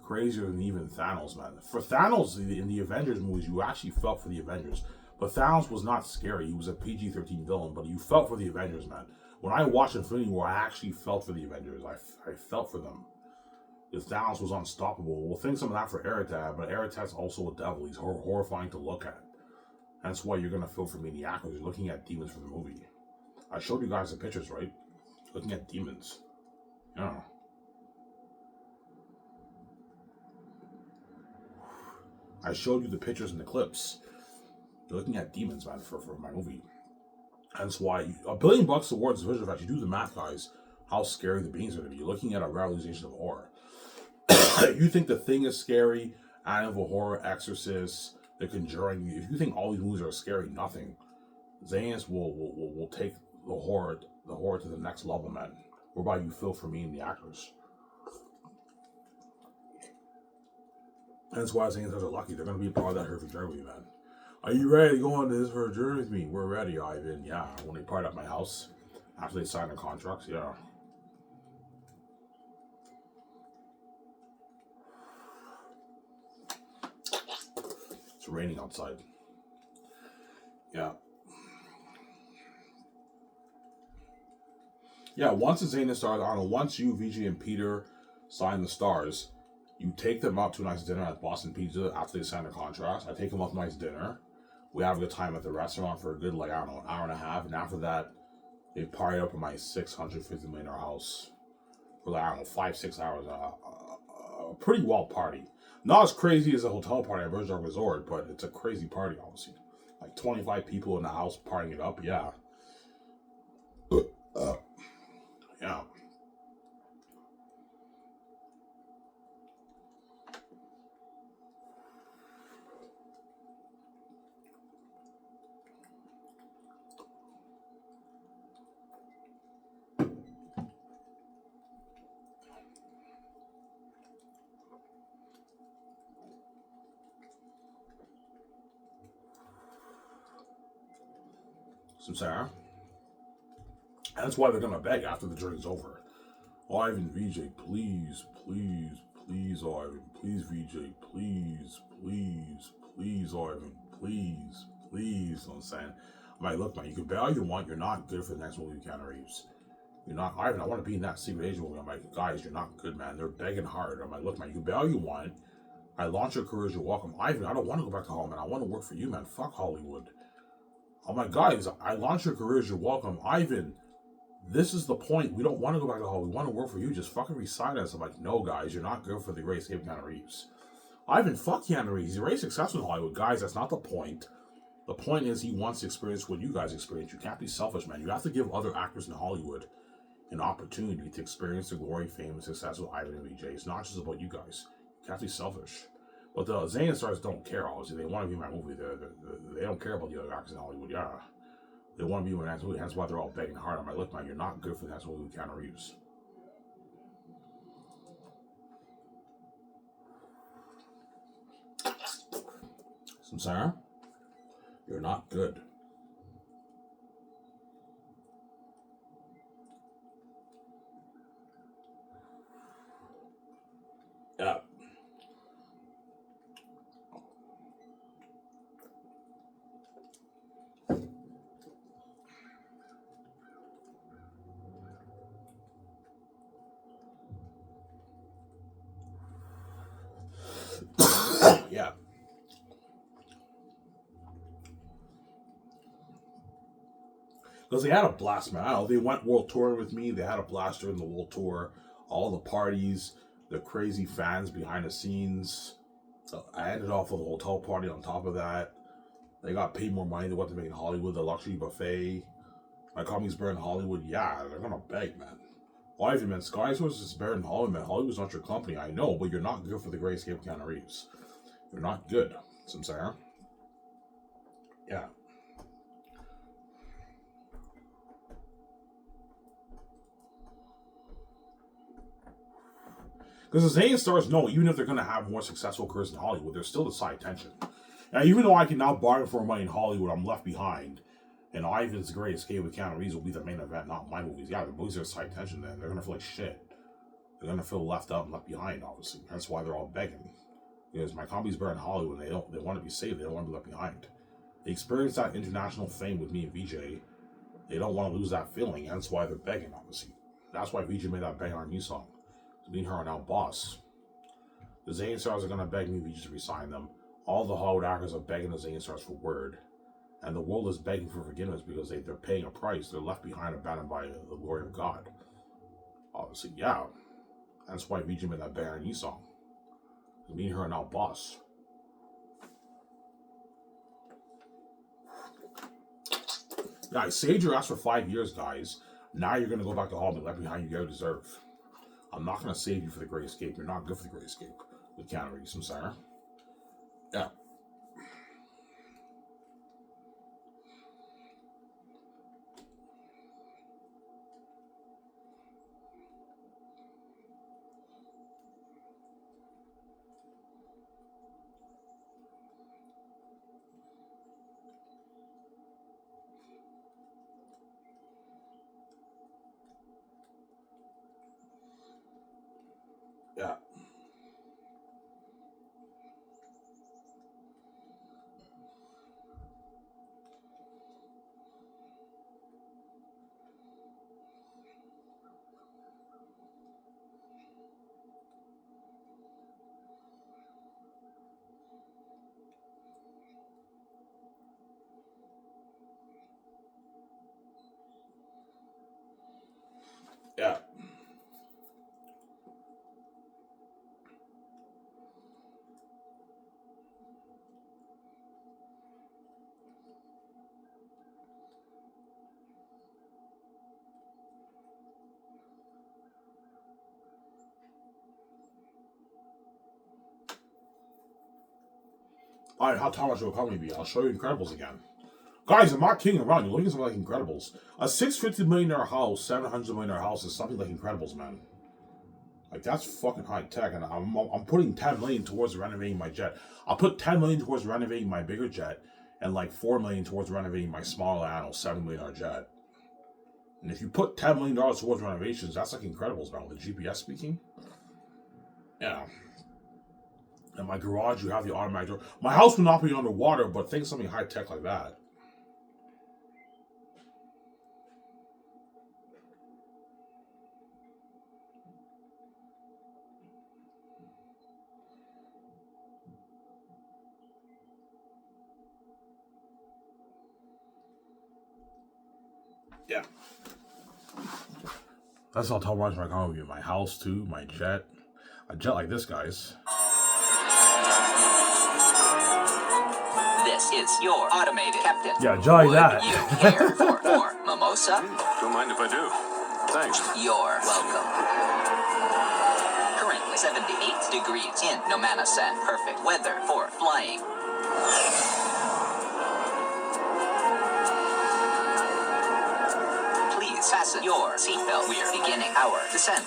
Speaker 1: crazier than even Thanos, man. For Thanos in the Avengers movies, you actually felt for the Avengers. But Thanos was not scary. He was a PG-13 villain, but you felt for the Avengers, man. When I watched Infinity War, I actually felt for the Avengers. I felt for them. If Thanos was unstoppable, we'll think some of that for Eritad, but Eritad's also a devil. He's horrifying to look at. That's why you're going to feel for me in the actors. You're looking at demons for the movie. I showed you guys the pictures, right? Looking at demons. Yeah. I showed you the pictures and the clips. You're looking at demons, man, for my movie. That's why $1 billion towards the visual effects. You do the math, guys. How scary the beings are going to be. You're looking at a realization of horror. You think The Thing is scary, Annabelle Horror, Exorcist, The Conjuring. If you think all these movies are scary, nothing. Xanus will take the horror to the next level, man. Whereby you feel for me and the actors. That's why Xanus are lucky. They're going to be a part of that horrific journey with you, man. Are you ready to go on this for a journey with me? We're ready, Ivan. Yeah, when they part at my house after they sign the contracts, yeah. It's raining outside. Yeah. Yeah, once the Xanus stars, I don't know, once you, VJ, and Peter sign the stars, you take them out to a nice dinner at Boston Pizza after they sign the contracts. I take them out to a nice dinner. We have a good time at the restaurant for a good, like, I don't know, an hour and a half. And after that, they party up in my $650 million house for, like, I don't know, 5-6 hours. A pretty wild party. Not as crazy as a hotel party at Virgin Resort, but it's a crazy party, obviously. Like 25 people in the house partying it up, yeah. Yeah. Some Sarah. And that's why they're gonna beg after the journey's over. Ivan, VJ, please, please, please, Ivan, please, VJ, please, please, please, Ivan, please, please. I'm saying, I'm like, look, man, you can bet all you want. You're not good for the next movie with Keanu Reeves. You're not, Ivan. I want to be in that secret agent movie. I'm like, guys, you're not good, man. They're begging hard. I'm like, look, man, you can bet all you want. I launch your careers. You're welcome, Ivan. I don't want to go back to Hollywood. Man. I want to work for you, man. Fuck Hollywood. I'm like, guys, I launch your careers. You're welcome, Ivan. This is the point. We don't want to go back to Hollywood. We want to work for you. Just fucking resign us. I'm like, no, guys, you're not good for the race. Give Keanu Reeves. Ivan, fuck Keanu Reeves. He's very successful in Hollywood. Guys, that's not the point. The point is he wants to experience what you guys experience. You can't be selfish, man. You have to give other actors in Hollywood an opportunity to experience the glory, fame, and success with Ivan and VJ. It's not just about you guys. You can't be selfish. But the Xanus stars don't care, obviously. They want to be in my movie. They don't care about the other actors in Hollywood. Yeah. They want to be in that movie. That's why they're all begging hard. I'm like, look, man, you're not good for that movie with Keanu Reeves. Samsara, you're not good. Because they had a blast, man. I don't know, they went world touring with me. They had a blast during the world tour. All the parties, the crazy fans behind the scenes. So I ended off with a hotel party on top of that. They got paid more money than what they make in Hollywood, the luxury buffet. My company's better in Hollywood. Yeah, they're gonna beg, man. Why, man? Sky Source is better in Hollywood, man. Hollywood's not your company, I know, but you're not good for the Great Escape of Keanu Reeves. You're not good. That's what I'm saying. Yeah. Because the Zane stars know, even if they're going to have more successful careers in Hollywood, there's still the side tension. Now, even though I can now bargain for money in Hollywood, I'm left behind. And Ivan's Great Escape with Keanu Reeves will be the main event, not my movies. Yeah, the movies are side tension then. They're going to feel like shit. They're going to feel left out and left behind, obviously. That's why they're all begging. Because my company's better in Hollywood, and they want to be saved. They don't want to be left behind. They experienced that international fame with me and VJ. They don't want to lose that feeling. That's why they're begging, obviously. That's why VJ made that Bang on Me song. Me and her are now boss. The Zane Stars are going to beg me VJ to resign them. All the Hollywood actors are begging the Zane Stars for word. And the world is begging for forgiveness because they're paying a price. They're left behind, abandoned by the glory of God. Obviously, yeah. That's why VJ made that Bang on Me song. Me and her are now boss. Yeah, I saved your ass for 5 years, guys. Now you're going to go back to Hollywood, left behind you deserve. I'm not going to save you for the Great Escape. You're not good for the Great Escape with Keanu Reeves. I'm sorry. Yeah. Yeah. Yeah. Alright, how much will company be? I'll show you Incredibles again. Guys, I'm not kidding around. You're looking at something like Incredibles. A $650 million house, $700 million house is something like Incredibles, man. Like, that's fucking high tech, and I'm putting $10 million towards renovating my jet. I'll put $10 million towards renovating my bigger jet, and like $4 million towards renovating my smaller animal $7 million jet. And if you put $10 million towards renovations, that's like Incredibles, man. With the GPS speaking. Yeah. In my garage, you have the automatic door. My house will not be underwater, but think something high tech like that. Yeah. That's how much my car will be. My house, too. My jet. A jet like this, guys.
Speaker 2: This is your automated captain.
Speaker 1: Yeah, jet like that.
Speaker 2: You care for more mimosa?
Speaker 3: Don't mind if I do. Thanks.
Speaker 2: You're welcome. Currently 78 degrees in Nomanasan. Perfect weather for flying. Please fasten your seatbelt. We're beginning our descent.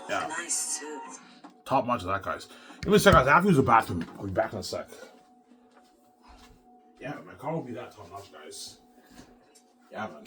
Speaker 1: Yeah. Nice suit. Top notch of that, guys. Give me a sec, guys. I have to use the bathroom. I'll be back in a sec. Yeah, my car will be that top notch, guys. Yeah, man.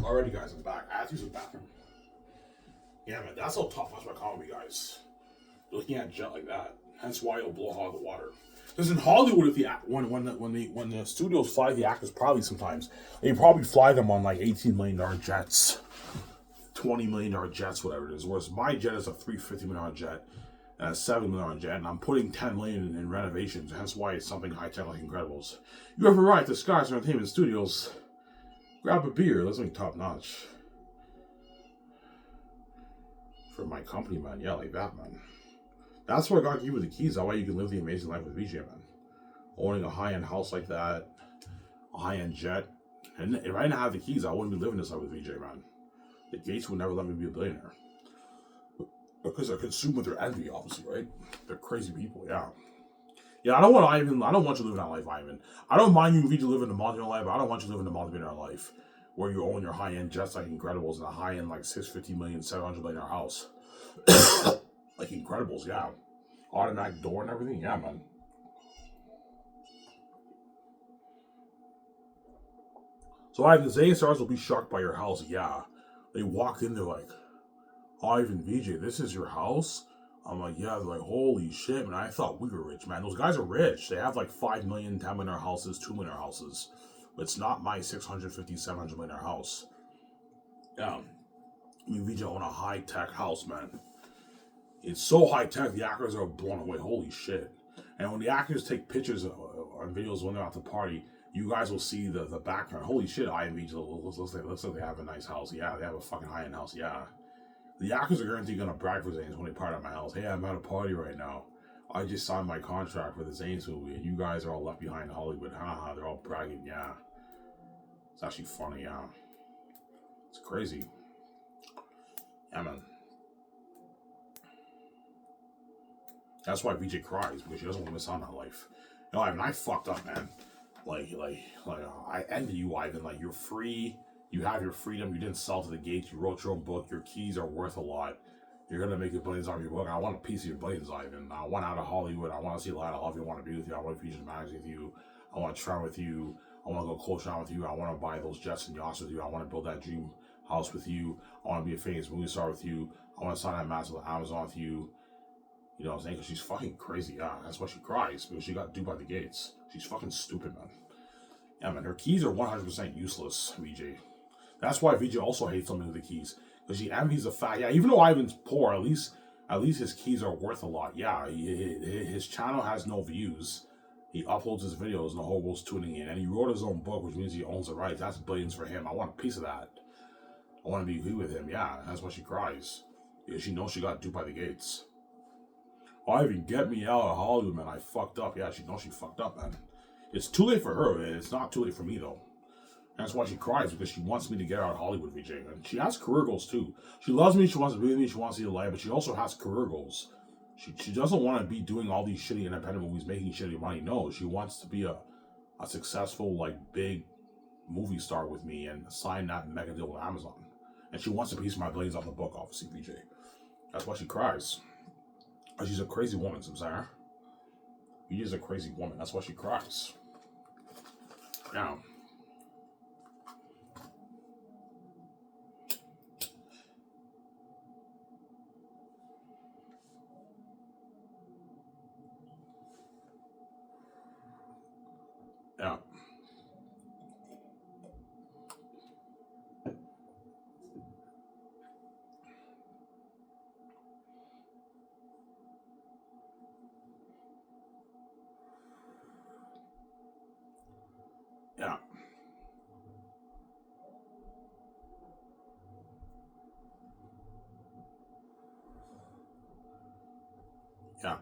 Speaker 1: Alrighty, guys, I'm back. I have to use the bathroom. Yeah, man, that's how tough my comedy, guys. Looking at jet like that. Hence why it'll blow out of the water. Because in Hollywood, if the when the studios fly the actors, probably sometimes they probably fly them on like $18 million jets, $20 million jets, whatever it is. Whereas my jet is a $350 million jet and a $7 million jet, and I'm putting $10 million in renovations. Hence why it's something high tech like Incredibles. You ever ride to Sky's Entertainment Studios? Grab a beer. That's like top notch. For my company, man. Yeah, like that, man. That's why God gave you the keys. That way you can live the amazing life with VJ, man. Owning a high-end house like that, a high-end jet. And if I didn't have the keys, I wouldn't be living this life with VJ, man. The Gates would never let me be a billionaire. Because they're consumed with their envy, obviously, right? They're crazy people, yeah. Yeah, I don't want you living that life, Ivan. I don't mind you VJ living the multi-millionaire life, but I don't want you living the multi-millionaire life. Where you own your high-end jets like Incredibles and a high-end like $650 million, $700 million house. Like Incredibles, yeah. Automatic door and everything, yeah, man. So Ivan, the stars will be shocked by your house, yeah. They walk in, they're like, Ivan, VJ, this is your house? I'm like, yeah. They're like, holy shit, man. I thought we were rich, man. Those guys are rich. They have like $5 million, $10 million houses, $2 million houses. But it's not my $650, $700 million house. Yeah. I mean, VJ own a high-tech house, man. It's so high-tech, the actors are blown away. Holy shit. And when the actors take pictures or videos when they're at the party, you guys will see the background. Holy shit, IMV looks like they have a nice house. Yeah, they have a fucking high-end house. Yeah. The actors are guaranteed going to brag for Xanus when they part at my house. Hey, I'm at a party right now. I just signed my contract for the Xanus movie, and you guys are all left behind in Hollywood. Haha, they're all bragging. Yeah. It's actually funny, yeah. It's crazy. Yeah, man. That's why VJ cries, because she doesn't want to miss out on that life. You know, Ivan, I fucked up, man. I envy you, Ivan. Like, you're free. You have your freedom. You didn't sell to the Gates. You wrote your own book. Your keys are worth a lot. You're going to make your billions off your book. I want a piece of your billions, Ivan. I want out of Hollywood. I want to see a lot. I love you. I want to be with you. I want to feature magazine with you. I want to travel with you. I want to go close shot with you. I want to buy those jets and yachts with you. I want to build that dream house with you. I want to be a famous movie star with you. I want to sign that massive Amazon with you. You know what I'm saying? Because she's fucking crazy. Yeah, that's why she cries. Because she got duped by the Gates. She's fucking stupid, man. Yeah, man. Her keys are 100% useless, VJ. That's why VJ also hates something with the keys. Because she envies the fact, yeah, even though Ivan's poor, at least his keys are worth a lot. Yeah, his channel has no views. He uploads his videos and the whole world's tuning in. And he wrote his own book, which means he owns the rights. That's billions for him. I want a piece of that. I want to be with him. Yeah, that's why she cries. Because she knows she got duped by the Gates. Ivan, get me out of Hollywood, man. I fucked up. Yeah, she knows she fucked up, man. It's too late for her, man. It's not too late for me, though. That's why she cries, because she wants me to get out of Hollywood, VJ. And she has career goals, too. She loves me, she wants to be with me, she wants to see the light, but she also has career goals. She doesn't want to be doing all these shitty independent movies, making shitty money. No, she wants to be a successful, like, big movie star with me and sign that mega deal with Amazon. And she wants a piece of my billions off the book, obviously, VJ. That's why she cries. She's a crazy woman, Samsara. She's a crazy woman. That's why she cries. Now. Yeah. Yeah. Yeah.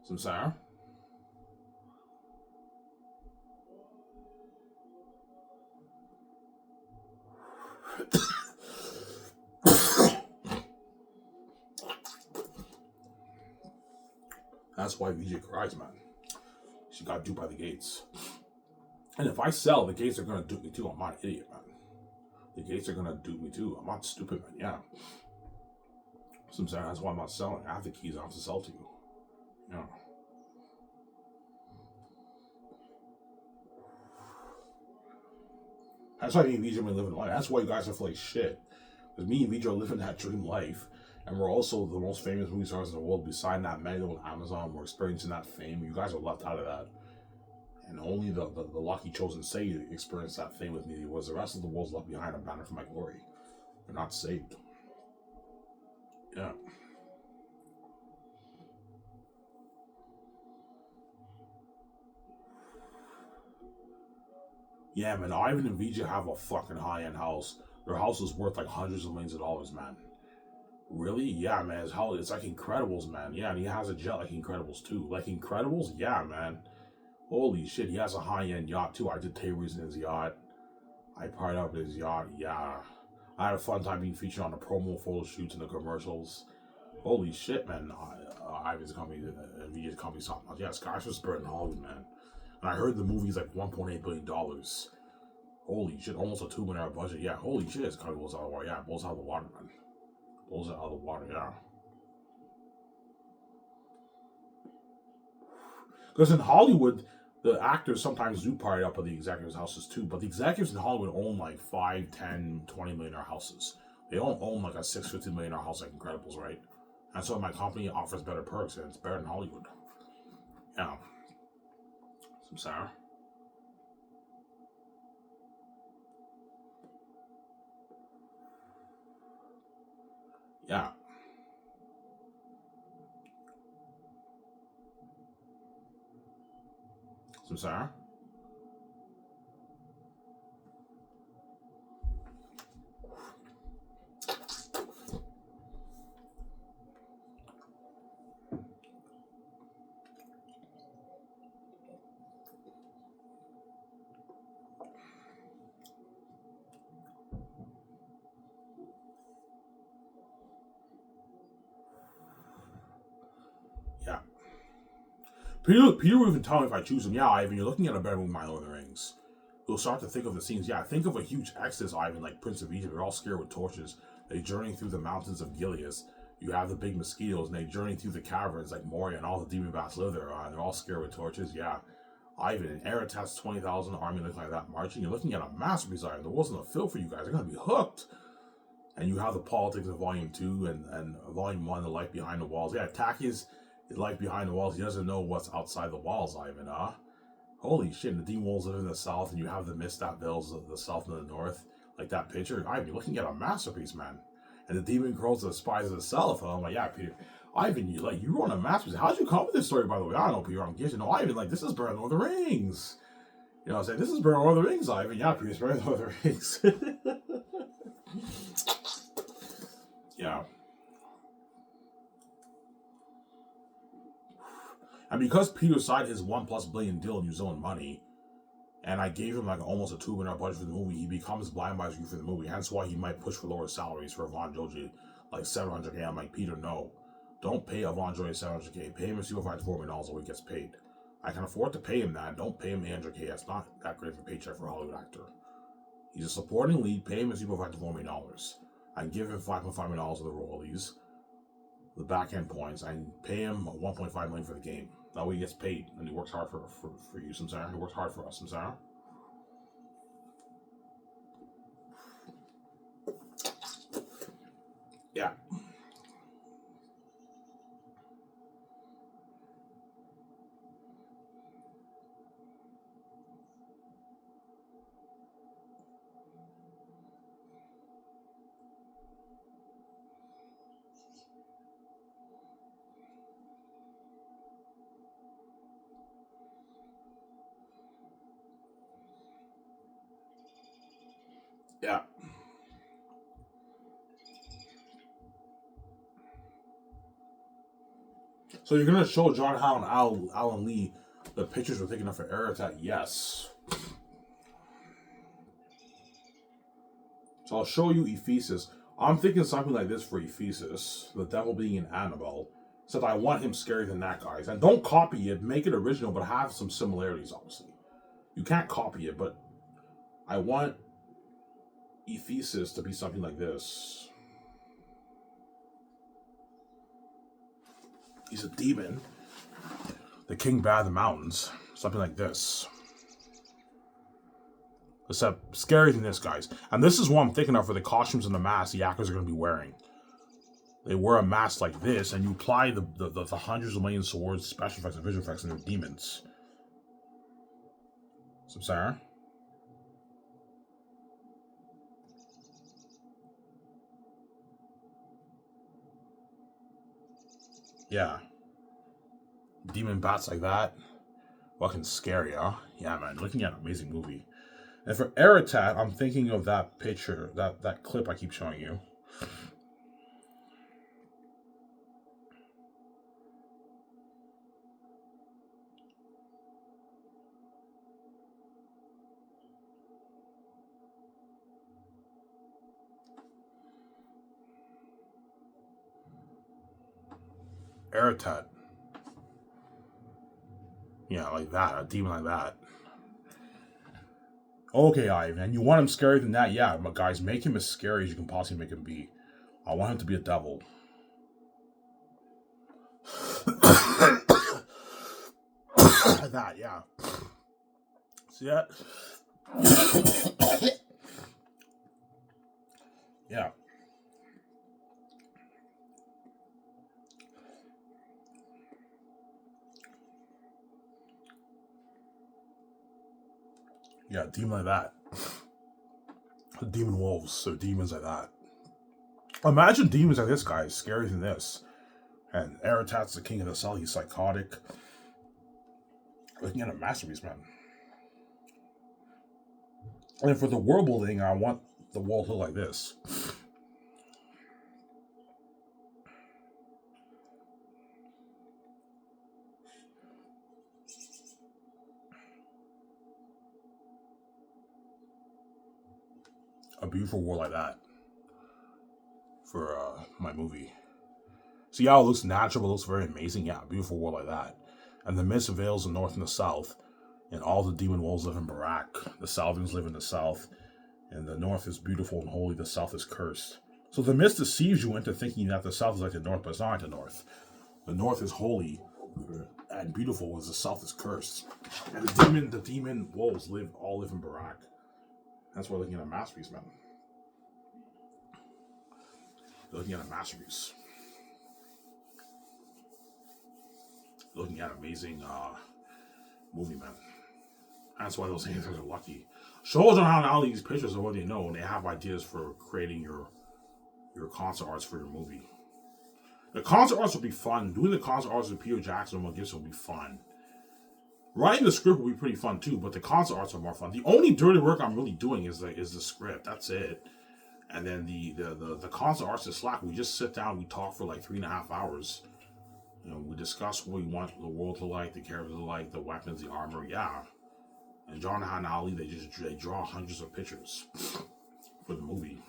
Speaker 1: Samsara. That's why VJ cries, man. She got duped by the Gates. And if I sell, the gates are gonna dupe me too. I'm not an idiot, man. The gates are gonna dupe me too. I'm not stupid, man. Yeah. So I'm saying that's why I'm not selling. I have the keys. I have to sell to you. Yeah. That's why me and VJ are living life. That's why you guys are full of shit. Because me and VJ are living that dream life. And we're also the most famous movie stars in the world. Beside that mega with Amazon, we're experiencing that fame. You guys are left out of that. And only the lucky chosen say experienced that fame with me. Was the rest of the world's left behind a banner for my glory. They're not saved. Yeah. Yeah, man, Ivan and VJ have a fucking high-end house. Their house is worth like hundreds of millions of dollars, man. Really? Yeah, man. It's like Incredibles, man. Yeah, and he has a jet like Incredibles, too. Like Incredibles? Yeah, man. Holy shit, he has a high-end yacht, too. I did tables in his yacht. I partied up in his yacht, yeah. I had a fun time being featured on the promo photo shoots and the commercials. Holy shit, man. Ivan's company, VJ's company, something else. Yeah, Skyscraper Spirit in Hollywood, man. And I heard the movie's like $1.8 billion. Holy shit, almost a $2 million budget. Yeah, holy shit, it's kind of blows out of the water. Yeah, it blows out of the water, man. Blows it out of the water, yeah. Because in Hollywood, the actors sometimes do party up at the executives' houses too, but the executives in Hollywood own like 5, 10, $20 million houses. They don't own like a $650 million house like Incredibles, right? And so my company offers better perks and it's better than Hollywood. Yeah. Some sour. Yeah. Some sour. Yeah. Peter will even tell me if I choose him. Yeah, Ivan, you're looking at a better movie, My Lord of the Rings. You'll start to think of the scenes. Yeah, think of a huge exodus, Ivan, like Prince of Egypt. They're all scared with torches. They journey through the mountains of Gilead. You have the big mosquitoes, and they journey through the caverns like Moria, and all the demon bats live there. And they're all scared with torches. Yeah. Ivan, Aratat's 20,000 army looking like that marching. You're looking at a masterpiece, Ivan. There wasn't a fill for you guys. They're going to be hooked. And you have the politics of Volume 2 and Volume 1, the life behind the walls. Yeah, Taki's life behind the walls. He doesn't know what's outside the walls, Ivan, huh? Holy shit, the demon wolves live in the south, and you have the mist that veils the south and the north. Like that picture. Ivan, you're looking at a masterpiece, man. And the demon girls are the spies of the south. And I'm like, yeah, Peter. Ivan, you wrote a masterpiece. How'd you come up with this story, by the way? I don't know, Peter. I'm guessing. No, Ivan, this is better than Lord of the Rings. You know what I'm saying? This is better than Lord of the Rings, Ivan. Yeah, Peter, it's better than Lord of the Rings. Yeah. And because Peter signed his $1+ billion deal in New Zealand money, and I gave him like almost a $2 million budget for the movie, he becomes blind by you for the movie. Hence why he might push for lower salaries for Von Joji, like $700K. I'm like, Peter, no. Don't pay Von Joji $700K. Pay him a $4 million the way he gets paid. I can afford to pay him that. Don't pay him $800K. That's not that great of a paycheck for a Hollywood actor. He's a supporting lead. Pay him a $4 million. I give him $5.5 million of the royalties, the back end points. I pay him $1.5 million for the game. That way he gets paid, and he works hard for you, Samsara. He works hard for us, Samsara. Yeah. Yeah. So you're gonna show John Howe and Alan Lee the pictures we're taking up for Aratat? Yes. So I'll show you Ephesus. I'm thinking something like this for Ephesus, the devil being an Annabelle. Except I want him scarier than that, guys. And don't copy it, make it original, but have some similarities, obviously. You can't copy it, but I want Ephesus to be something like this. He's a demon. The king bad the mountains. Something like this. Except scarier than this, guys. And this is what I'm thinking of for the costumes and the masks the actors are going to be wearing. They wear a mask like this, and you apply the hundreds of million swords, special effects, and visual effects, and they're demons. So, Sarah? Yeah. Demon bats like that. Fucking scary, huh? Yeah, man. Looking at an amazing movie. And for Eratat, I'm thinking of that picture, that clip I keep showing you. Eratat. Yeah, like that. A demon like that. Okay, Ivan. You want him scarier than that? Yeah, but guys, make him as scary as you can possibly make him be. I want him to be a devil. That, yeah. See that? Yeah. Yeah, demon like that. Demon wolves, so demons like that. Imagine demons like this guy, scarier than this. And Eratat's the king of the cell, he's psychotic. Looking at a masterpiece, man. And for the world building, I want the world to look like this. A beautiful world like that. For my movie. See how it looks natural, but it looks very amazing? Yeah, a beautiful world like that. And the mist veils the north and the south. And all the demon wolves live in Barak. The Salvians live in the south. And the north is beautiful and holy, the south is cursed. So the mist deceives you into thinking that the south is like the north, but it's not like the north. The north is holy and beautiful, whereas the south is cursed. And the demon wolves all live in Barak. That's why we're looking at a masterpiece, man. Looking at a masterpiece. Looking at an amazing movie, man. That's why those actors are lucky. Shows on how all these pictures already know, and they have ideas for creating your concert arts for your movie. The concert arts will be fun. Doing the concert arts with Peter Jackson and Mel Gibson will be fun. Writing the script will be pretty fun too, but the concert arts are more fun. The only dirty work I'm really doing is the script. That's it. And then the concert arts is slack. We just sit down, we talk for like 3.5 hours. You know, we discuss what we want the world to like, the characters to like, the weapons, the armor, yeah. And John and Ali, they draw hundreds of pictures for the movie.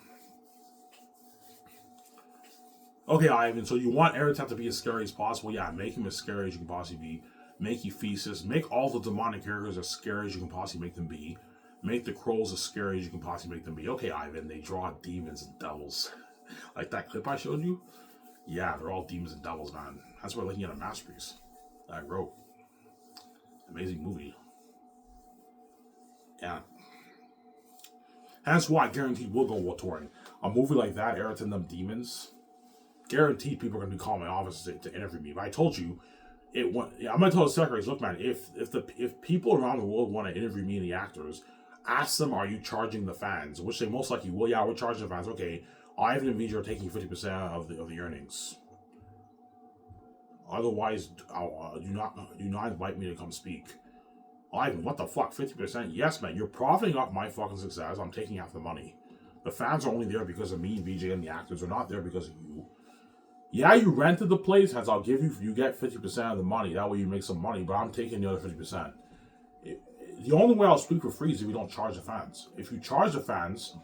Speaker 1: Okay, Ivan, so you want Eratat to be as scary as possible? Yeah, make him as scary as you can possibly be. Make Ephesus, make all the demonic characters as scary as you can possibly make them be. Make the Krolls as scary as you can possibly make them be. Okay, Ivan, they draw demons and devils. Like that clip I showed you? Yeah, they're all demons and devils, man. That's why we're looking at a masterpiece that I wrote. Amazing movie. Yeah. Hence why I guaranteed we'll go world touring. A movie like that, Eratat and them demons, guaranteed people are going to be calling my office to interview me. But I told you, I'm going to tell the secretaries, look, man, if people around the world want to interview me and the actors, ask them, are you charging the fans? Which they most likely will. Yeah, we're charging the fans. Okay, Ivan and VJ are taking 50% of the earnings. Otherwise, do not invite me to come speak. Ivan, what the fuck? 50%? Yes, man. You're profiting off my fucking success. I'm taking half the money. The fans are only there because of me, VJ, and the actors. They're not there because of you. Yeah, you rented the place. Hence, I'll give you get 50% of the money. That way you make some money, but I'm taking the other 50%. The only way I'll speak for free is if you don't charge the fans. If you charge the fans,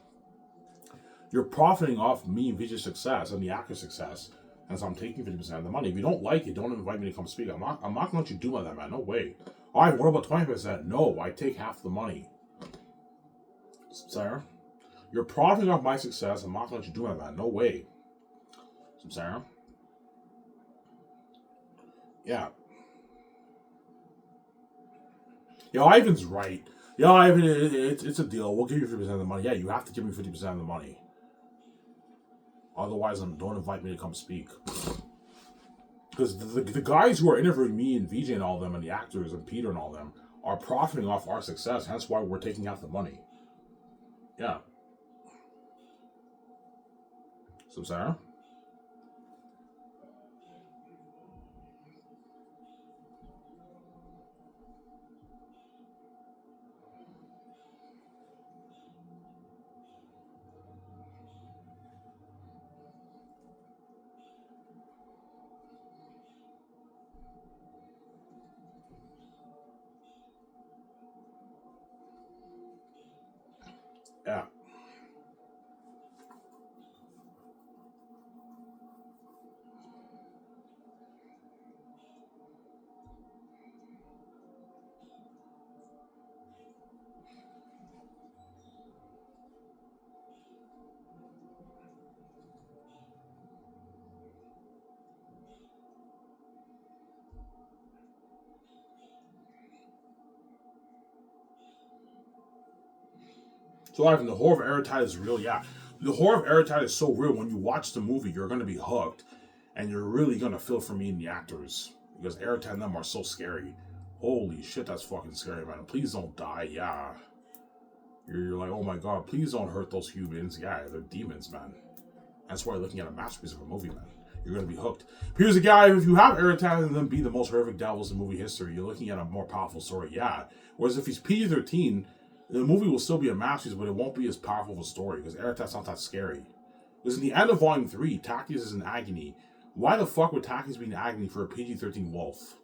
Speaker 1: you're profiting off me and VJ's success and the actor's success. And so I'm taking 50% of the money. If you don't like it, don't invite me to come speak. I'm not gonna let you do like that, man. No way. Alright, what about 20%? No, I take half the money. Sarah? You're profiting off my success. I'm not gonna let you do like that. No way. Sarah? Yeah. Yo, Ivan's right. Yo, Ivan, it's a deal. We'll give you 50% of the money. Yeah, you have to give me 50% of the money. Otherwise, don't invite me to come speak. Because the guys who are interviewing me and VJ and all them, and the actors and Peter and all them, are profiting off our success. Hence why we're taking out the money. Yeah. So, Sarah? Yeah. So, Ivan, the horror of Eritide is real, yeah. The horror of Eritide is so real. When you watch the movie, you're going to be hooked. And you're really going to feel for me and the actors. Because Eritide and them are so scary. Holy shit, that's fucking scary, man. Please don't die, yeah. You're like, oh my god, please don't hurt those humans. Yeah, they're demons, man. That's why you're looking at a masterpiece of a movie, man. You're going to be hooked. Here's a guy, if you have Eritide and them be the most horrific devils in movie history, you're looking at a more powerful story, yeah. Whereas if he's PG-13, the movie will still be a masterpiece, but it won't be as powerful of a story, because Eritide's not that scary. Because in the end of Volume 3, Takis is in agony. Why the fuck would Takis be in agony for a PG-13 wolf?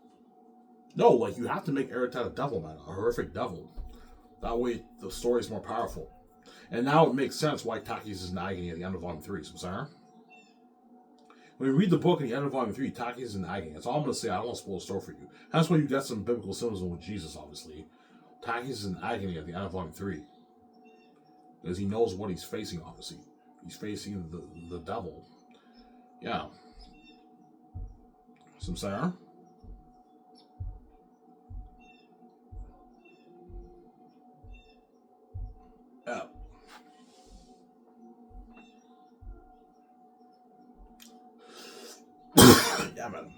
Speaker 1: No, like, you have to make Eritide a devil, man. A horrific devil. That way, the story is more powerful. And now it makes sense why Takis is in agony at the end of Volume 3. So, Sarah? When you read the book at the end of Volume 3, Takis is in agony. That's all I'm going to say. I don't want to spoil the story for you. That's why you get some biblical symbolism with Jesus, obviously. Takis is in agony at the end of Volume 3. Because he knows what he's facing, obviously. He's facing the devil. Yeah. Some Sarah? Yeah. Yeah, man.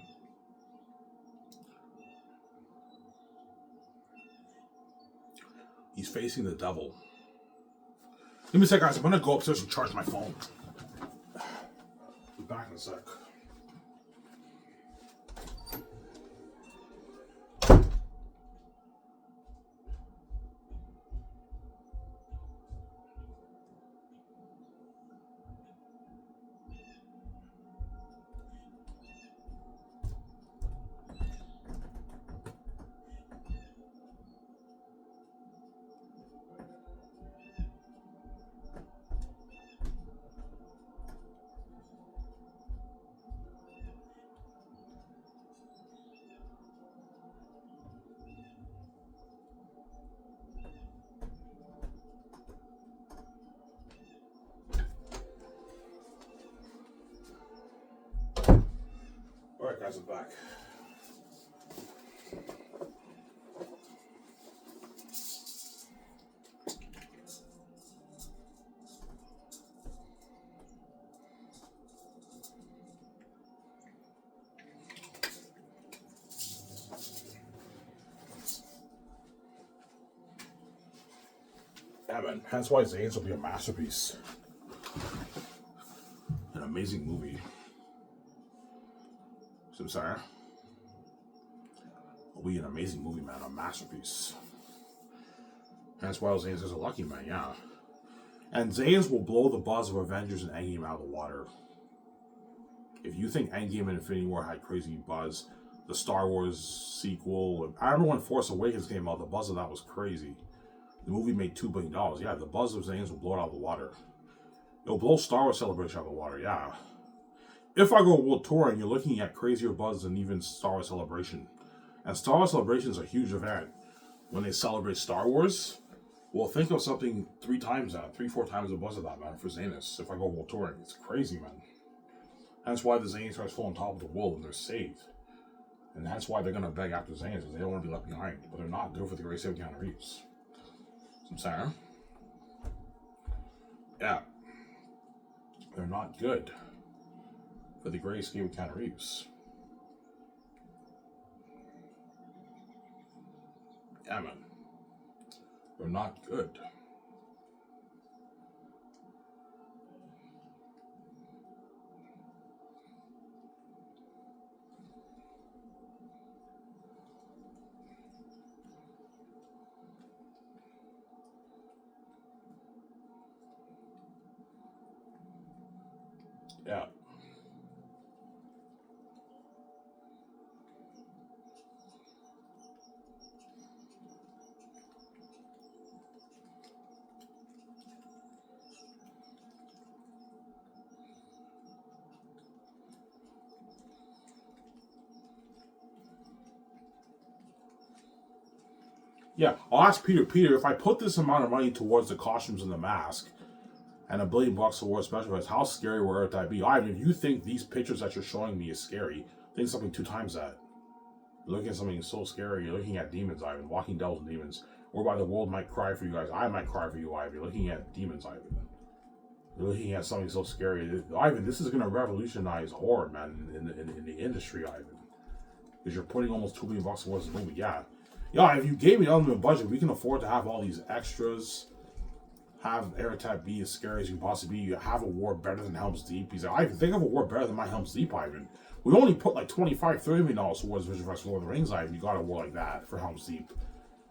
Speaker 1: He's facing the devil. Give me a sec, guys. I'm gonna go upstairs and charge my phone. Be back in a sec. Alright, guys, I'm back. Yeah, man. Hence why Xanus will be a masterpiece. An amazing movie. So, Sarah? Will be an amazing movie, man. A masterpiece. Hence why Xanus is a lucky man, yeah. And Xanus will blow the buzz of Avengers and Endgame out of the water. If you think Endgame and Infinity War had crazy buzz, the Star Wars sequel, I remember when Force Awakens came out, the buzz of that was crazy. The movie made $2 billion. Yeah, the buzz of Xanus will blow it out of the water. It'll blow Star Wars Celebration out of the water, yeah. if I go world touring, you're looking at crazier buzz than even Star Wars Celebration. And Star Wars Celebration is a huge event. When they celebrate Star Wars, well, think of something 3 times that, 4 times the buzz of that, man, for Xanus. If I go world touring, it's crazy, man. That's why the Xanus are still on top of the world and they're saved. And that's why they're going to beg after Xanus, because they don't want to be left behind. But they're not good for the Grace of Keanu Reeves. I'm saying? Yeah. They're not good for the Grace of Keanu Reeves. Yeah, man. They're not good. Yeah. Yeah, I'll ask Peter, if I put this amount of money towards the costumes and the mask, and $1 billion towards special effects, how scary would that be? I mean, if you think these pictures that you're showing me is scary, think something 2 times that. You're looking at something so scary, you're looking at demons, Ivan, walking devils and demons. Whereby the world might cry for you guys. I might cry for you, Ivan. You're looking at demons, Ivan. You're looking at something so scary. Ivan, this is going to revolutionize horror, man, in the industry, Ivan. Because you're putting almost $2 billion towards the movie, yeah. Yeah, if you gave me an unlimited budget, we can afford to have all these extras. Have Airtap be as scary as you can possibly be. You have a war better than Helm's Deep. He's like, I think of a war better than my Helm's Deep, Ivan. We only put like $25-30 million towards Vision Quest Lord of the Rings, Ivan. You got a war like that for Helm's Deep.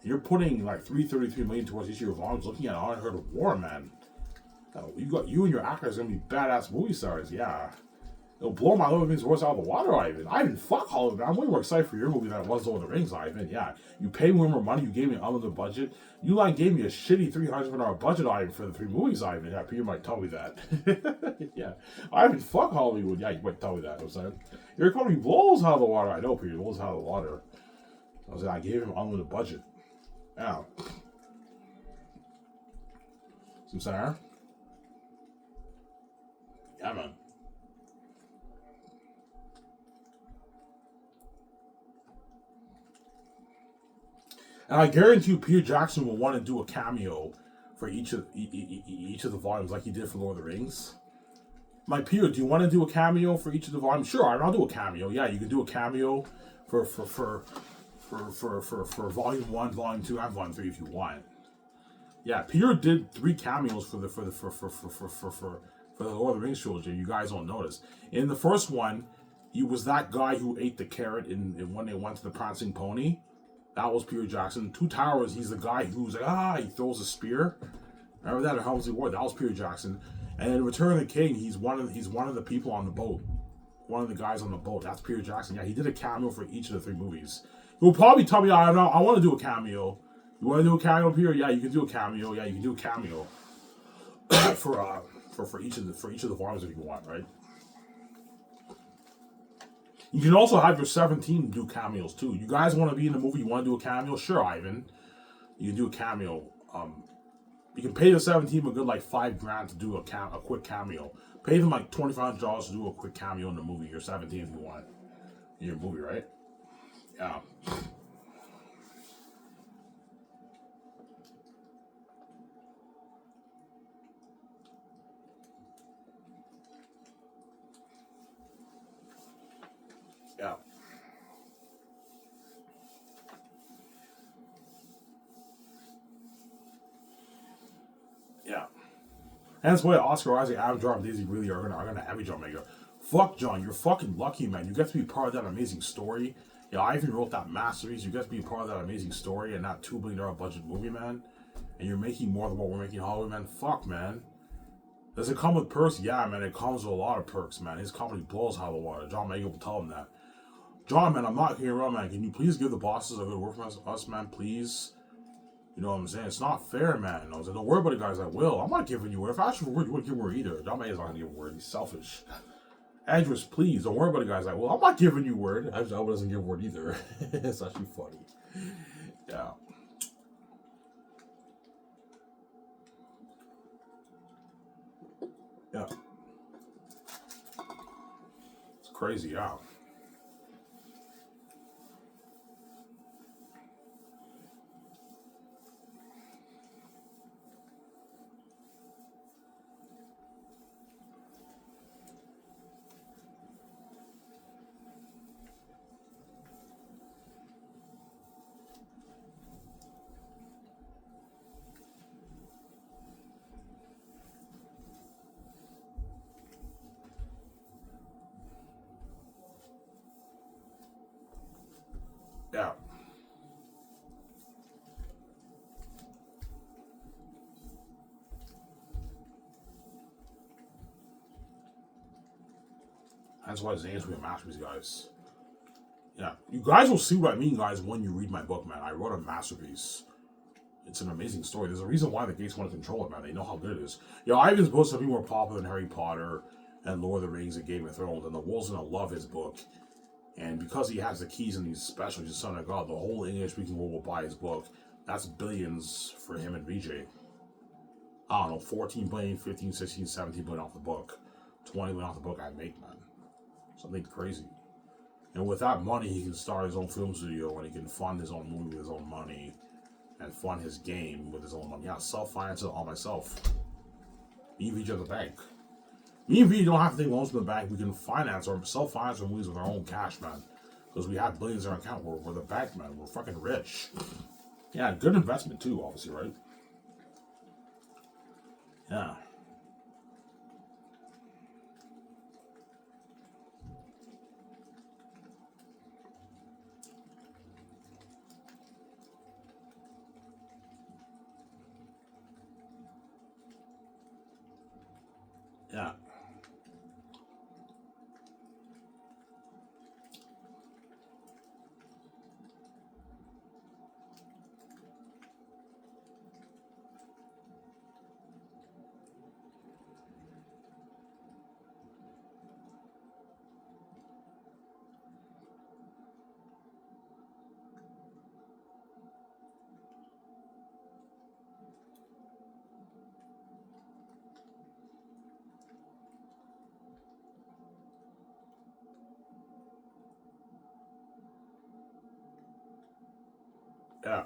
Speaker 1: You're putting like $33 million towards each of your volumes, looking at an unheard of war, man. You and your actors are gonna be badass movie stars, yeah. It'll blow my Lord of the Rings voice out of the water, Ivan. Fuck Hollywood. I'm way more excited for your movie than I was Lord of the Rings, Ivan. Yeah. You paid me more money. You gave me an unlimited budget. You like gave me a shitty $300 million budget, Ivan, for the 3 movies, Ivan. Yeah, Peter might tell me that. Yeah. Ivan, fuck Hollywood. Yeah, you might tell me that. I'm saying your company blows out of the water. I know, Peter blows out of the water. I gave him an unlimited budget. Yeah. Some saying? Yeah, man. And I guarantee you, Peter Jackson will want to do a cameo for each of the volumes, like he did for Lord of the Rings. Like, Peter, do you want to do a cameo for each of the volumes? Sure, I'll do a cameo. Yeah, you can do a cameo for volume 1, volume 2, and volume 3 if you want. Yeah, Peter did 3 cameos for the Lord of the Rings trilogy. You guys don't notice. In the first one, he was that guy who ate the carrot in when they went to the Prancing Pony. That was Peter Jackson. 2 Towers, he's the guy who's like, he throws a spear. Remember that in Helmsley Ward? That was Peter Jackson. And in Return of the King, he's one of the people on the boat. One of the guys on the boat. That's Peter Jackson. Yeah, he did a cameo for each of the 3 movies. He'll probably tell me, I want to do a cameo. You want to do a cameo, Peter? Yeah, you can do a cameo. Yeah, you can do a cameo for each of the volumes if you want, right? You can also have your 17 do cameos too. You guys want to be in the movie? You want to do a cameo? Sure, Ivan. You can do a cameo. You can pay the 17 a good like $5,000 to do a quick cameo. Pay them like $2,500 to do a quick cameo in the movie. You're 17 if you want in your movie, right? Yeah. Yeah. Yeah. And that's why Oscar Isaac, Adam Driver, and Daisy really are gonna have each other. Fuck John, you're fucking lucky, man. You get to be part of that amazing story. Yeah, I even wrote that masterpiece. You get to be part of that amazing story and that $2 billion budget movie, man. And you're making more than what we're making in Hollywood, man. Fuck, man. Does it come with perks? Yeah, man. It comes with a lot of perks, man. His company blows out of the water. John Mayer will tell him that. John, man, I'm not here around, man. Can you please give the bosses a good work from us, man, please? You know what I'm saying? It's not fair, man. I was like, don't worry about it, guys. I will. I'm not giving you a word. If I ask you for a word, you wouldn't give me a word either. John Mayer's not going to give a word. He's selfish. Edris, please don't worry about it, guys. Like, well, I'm not giving you word. I wasn't give word either. It's actually funny. Yeah. Yeah. It's crazy, yeah. Yeah. That's why Xanus will be a masterpiece, guys. Yeah. You guys will see what I mean, guys, when you read my book, man. I wrote a masterpiece. It's an amazing story. There's a reason why the Gates want to control it, man. They know how good it is. You know, Ivan's supposed to be more popular than Harry Potter and Lord of the Rings and Game of Thrones, and the world's gonna love his book. And because he has the keys and he's special, he's the son of God, the whole English-speaking world will buy his book. That's billions for him and VJ. I don't know, 14 billion, 15, 16, 17 billion off the book. 20 billion off the book I make, man. Something crazy. And with that money, he can start his own film studio and he can fund his own movie with his own money and fund his game with his own money. Yeah, self-finance it all myself. Me and VJ at the bank. Me and VJ don't have to take loans from the bank. We can finance or self-finance our movies with our own cash, man. Because we have billions in our account. We're the bank, man. We're fucking rich. Yeah, good investment too, obviously, right? Yeah. Yeah. Yeah.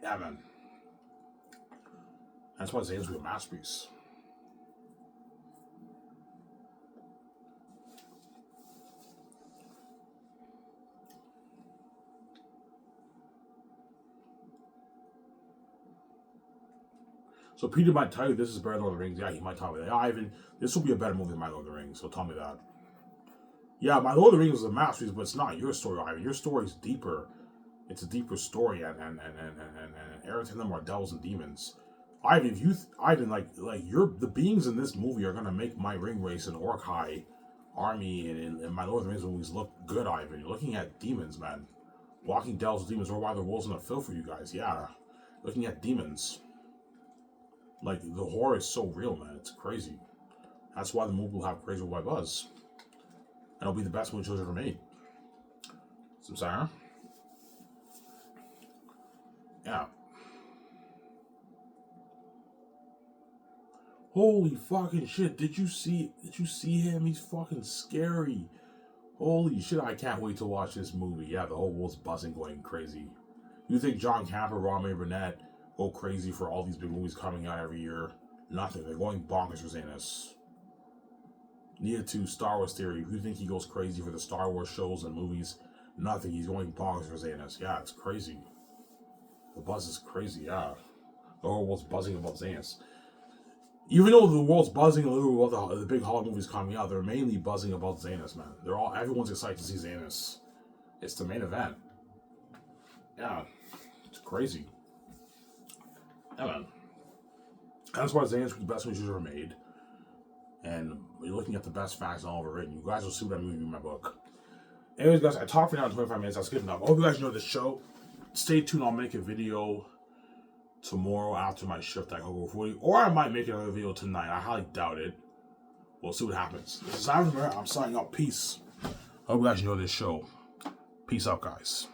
Speaker 1: Yeah, man. That's why Zane's a masterpiece. So Peter might tell you this is better than Lord of the Rings. Yeah, he might tell me that. Yeah, Ivan, this will be a better movie than my Lord of the Rings. So tell me that. Yeah, my Lord of the Rings is a masterpiece, but it's not your story, Ivan. Your story is deeper. It's a deeper story, and everything of them are devils and demons. Ivan, if you Ivan, like you're the beings in this movie are gonna make my ring race and Orc High army and my Lord of the Rings movies look good, Ivan. You're looking at demons, man. Walking devils and demons, or why the world's gonna fill for you guys. Yeah. Looking at demons. Like the horror is so real, man. It's crazy. That's why the movie will have crazy wide buzz. And it'll be the best movie shows ever made. So Sarah? Yeah. Holy fucking shit. Did you see him? He's fucking scary. Holy shit, I can't wait to watch this movie. Yeah, the whole world's buzzing, going crazy. You think John Camper, Rami Burnett go crazy for all these big movies coming out every year? Nothing. They're going bonkers for Xanus. Neither to Star Wars Theory. If you think he goes crazy for the Star Wars shows and movies, nothing. He's going bonkers for Xanus. Yeah, it's crazy. The buzz is crazy, yeah. The whole world's buzzing about Xanus. Even though the world's buzzing a little about the big Hollywood movies coming out, they're mainly buzzing about Xanus, man. Everyone's excited to see Xanus. It's the main event. Yeah, it's crazy. Yeah, man. That's why Xanus was the best movie she's ever made. And you're looking at the best facts and overrated. You guys will see what I'm moving in my book. Anyways, guys, I talked for now in 25 minutes. I'll skip enough. I hope you guys enjoyed the show. Stay tuned. I'll make a video tomorrow after my shift at Coco 40. Or I might make another video tonight. I highly doubt it. We'll see what happens. This is Xanus. I'm signing out. Peace. I hope you guys enjoyed this show. Peace out, guys.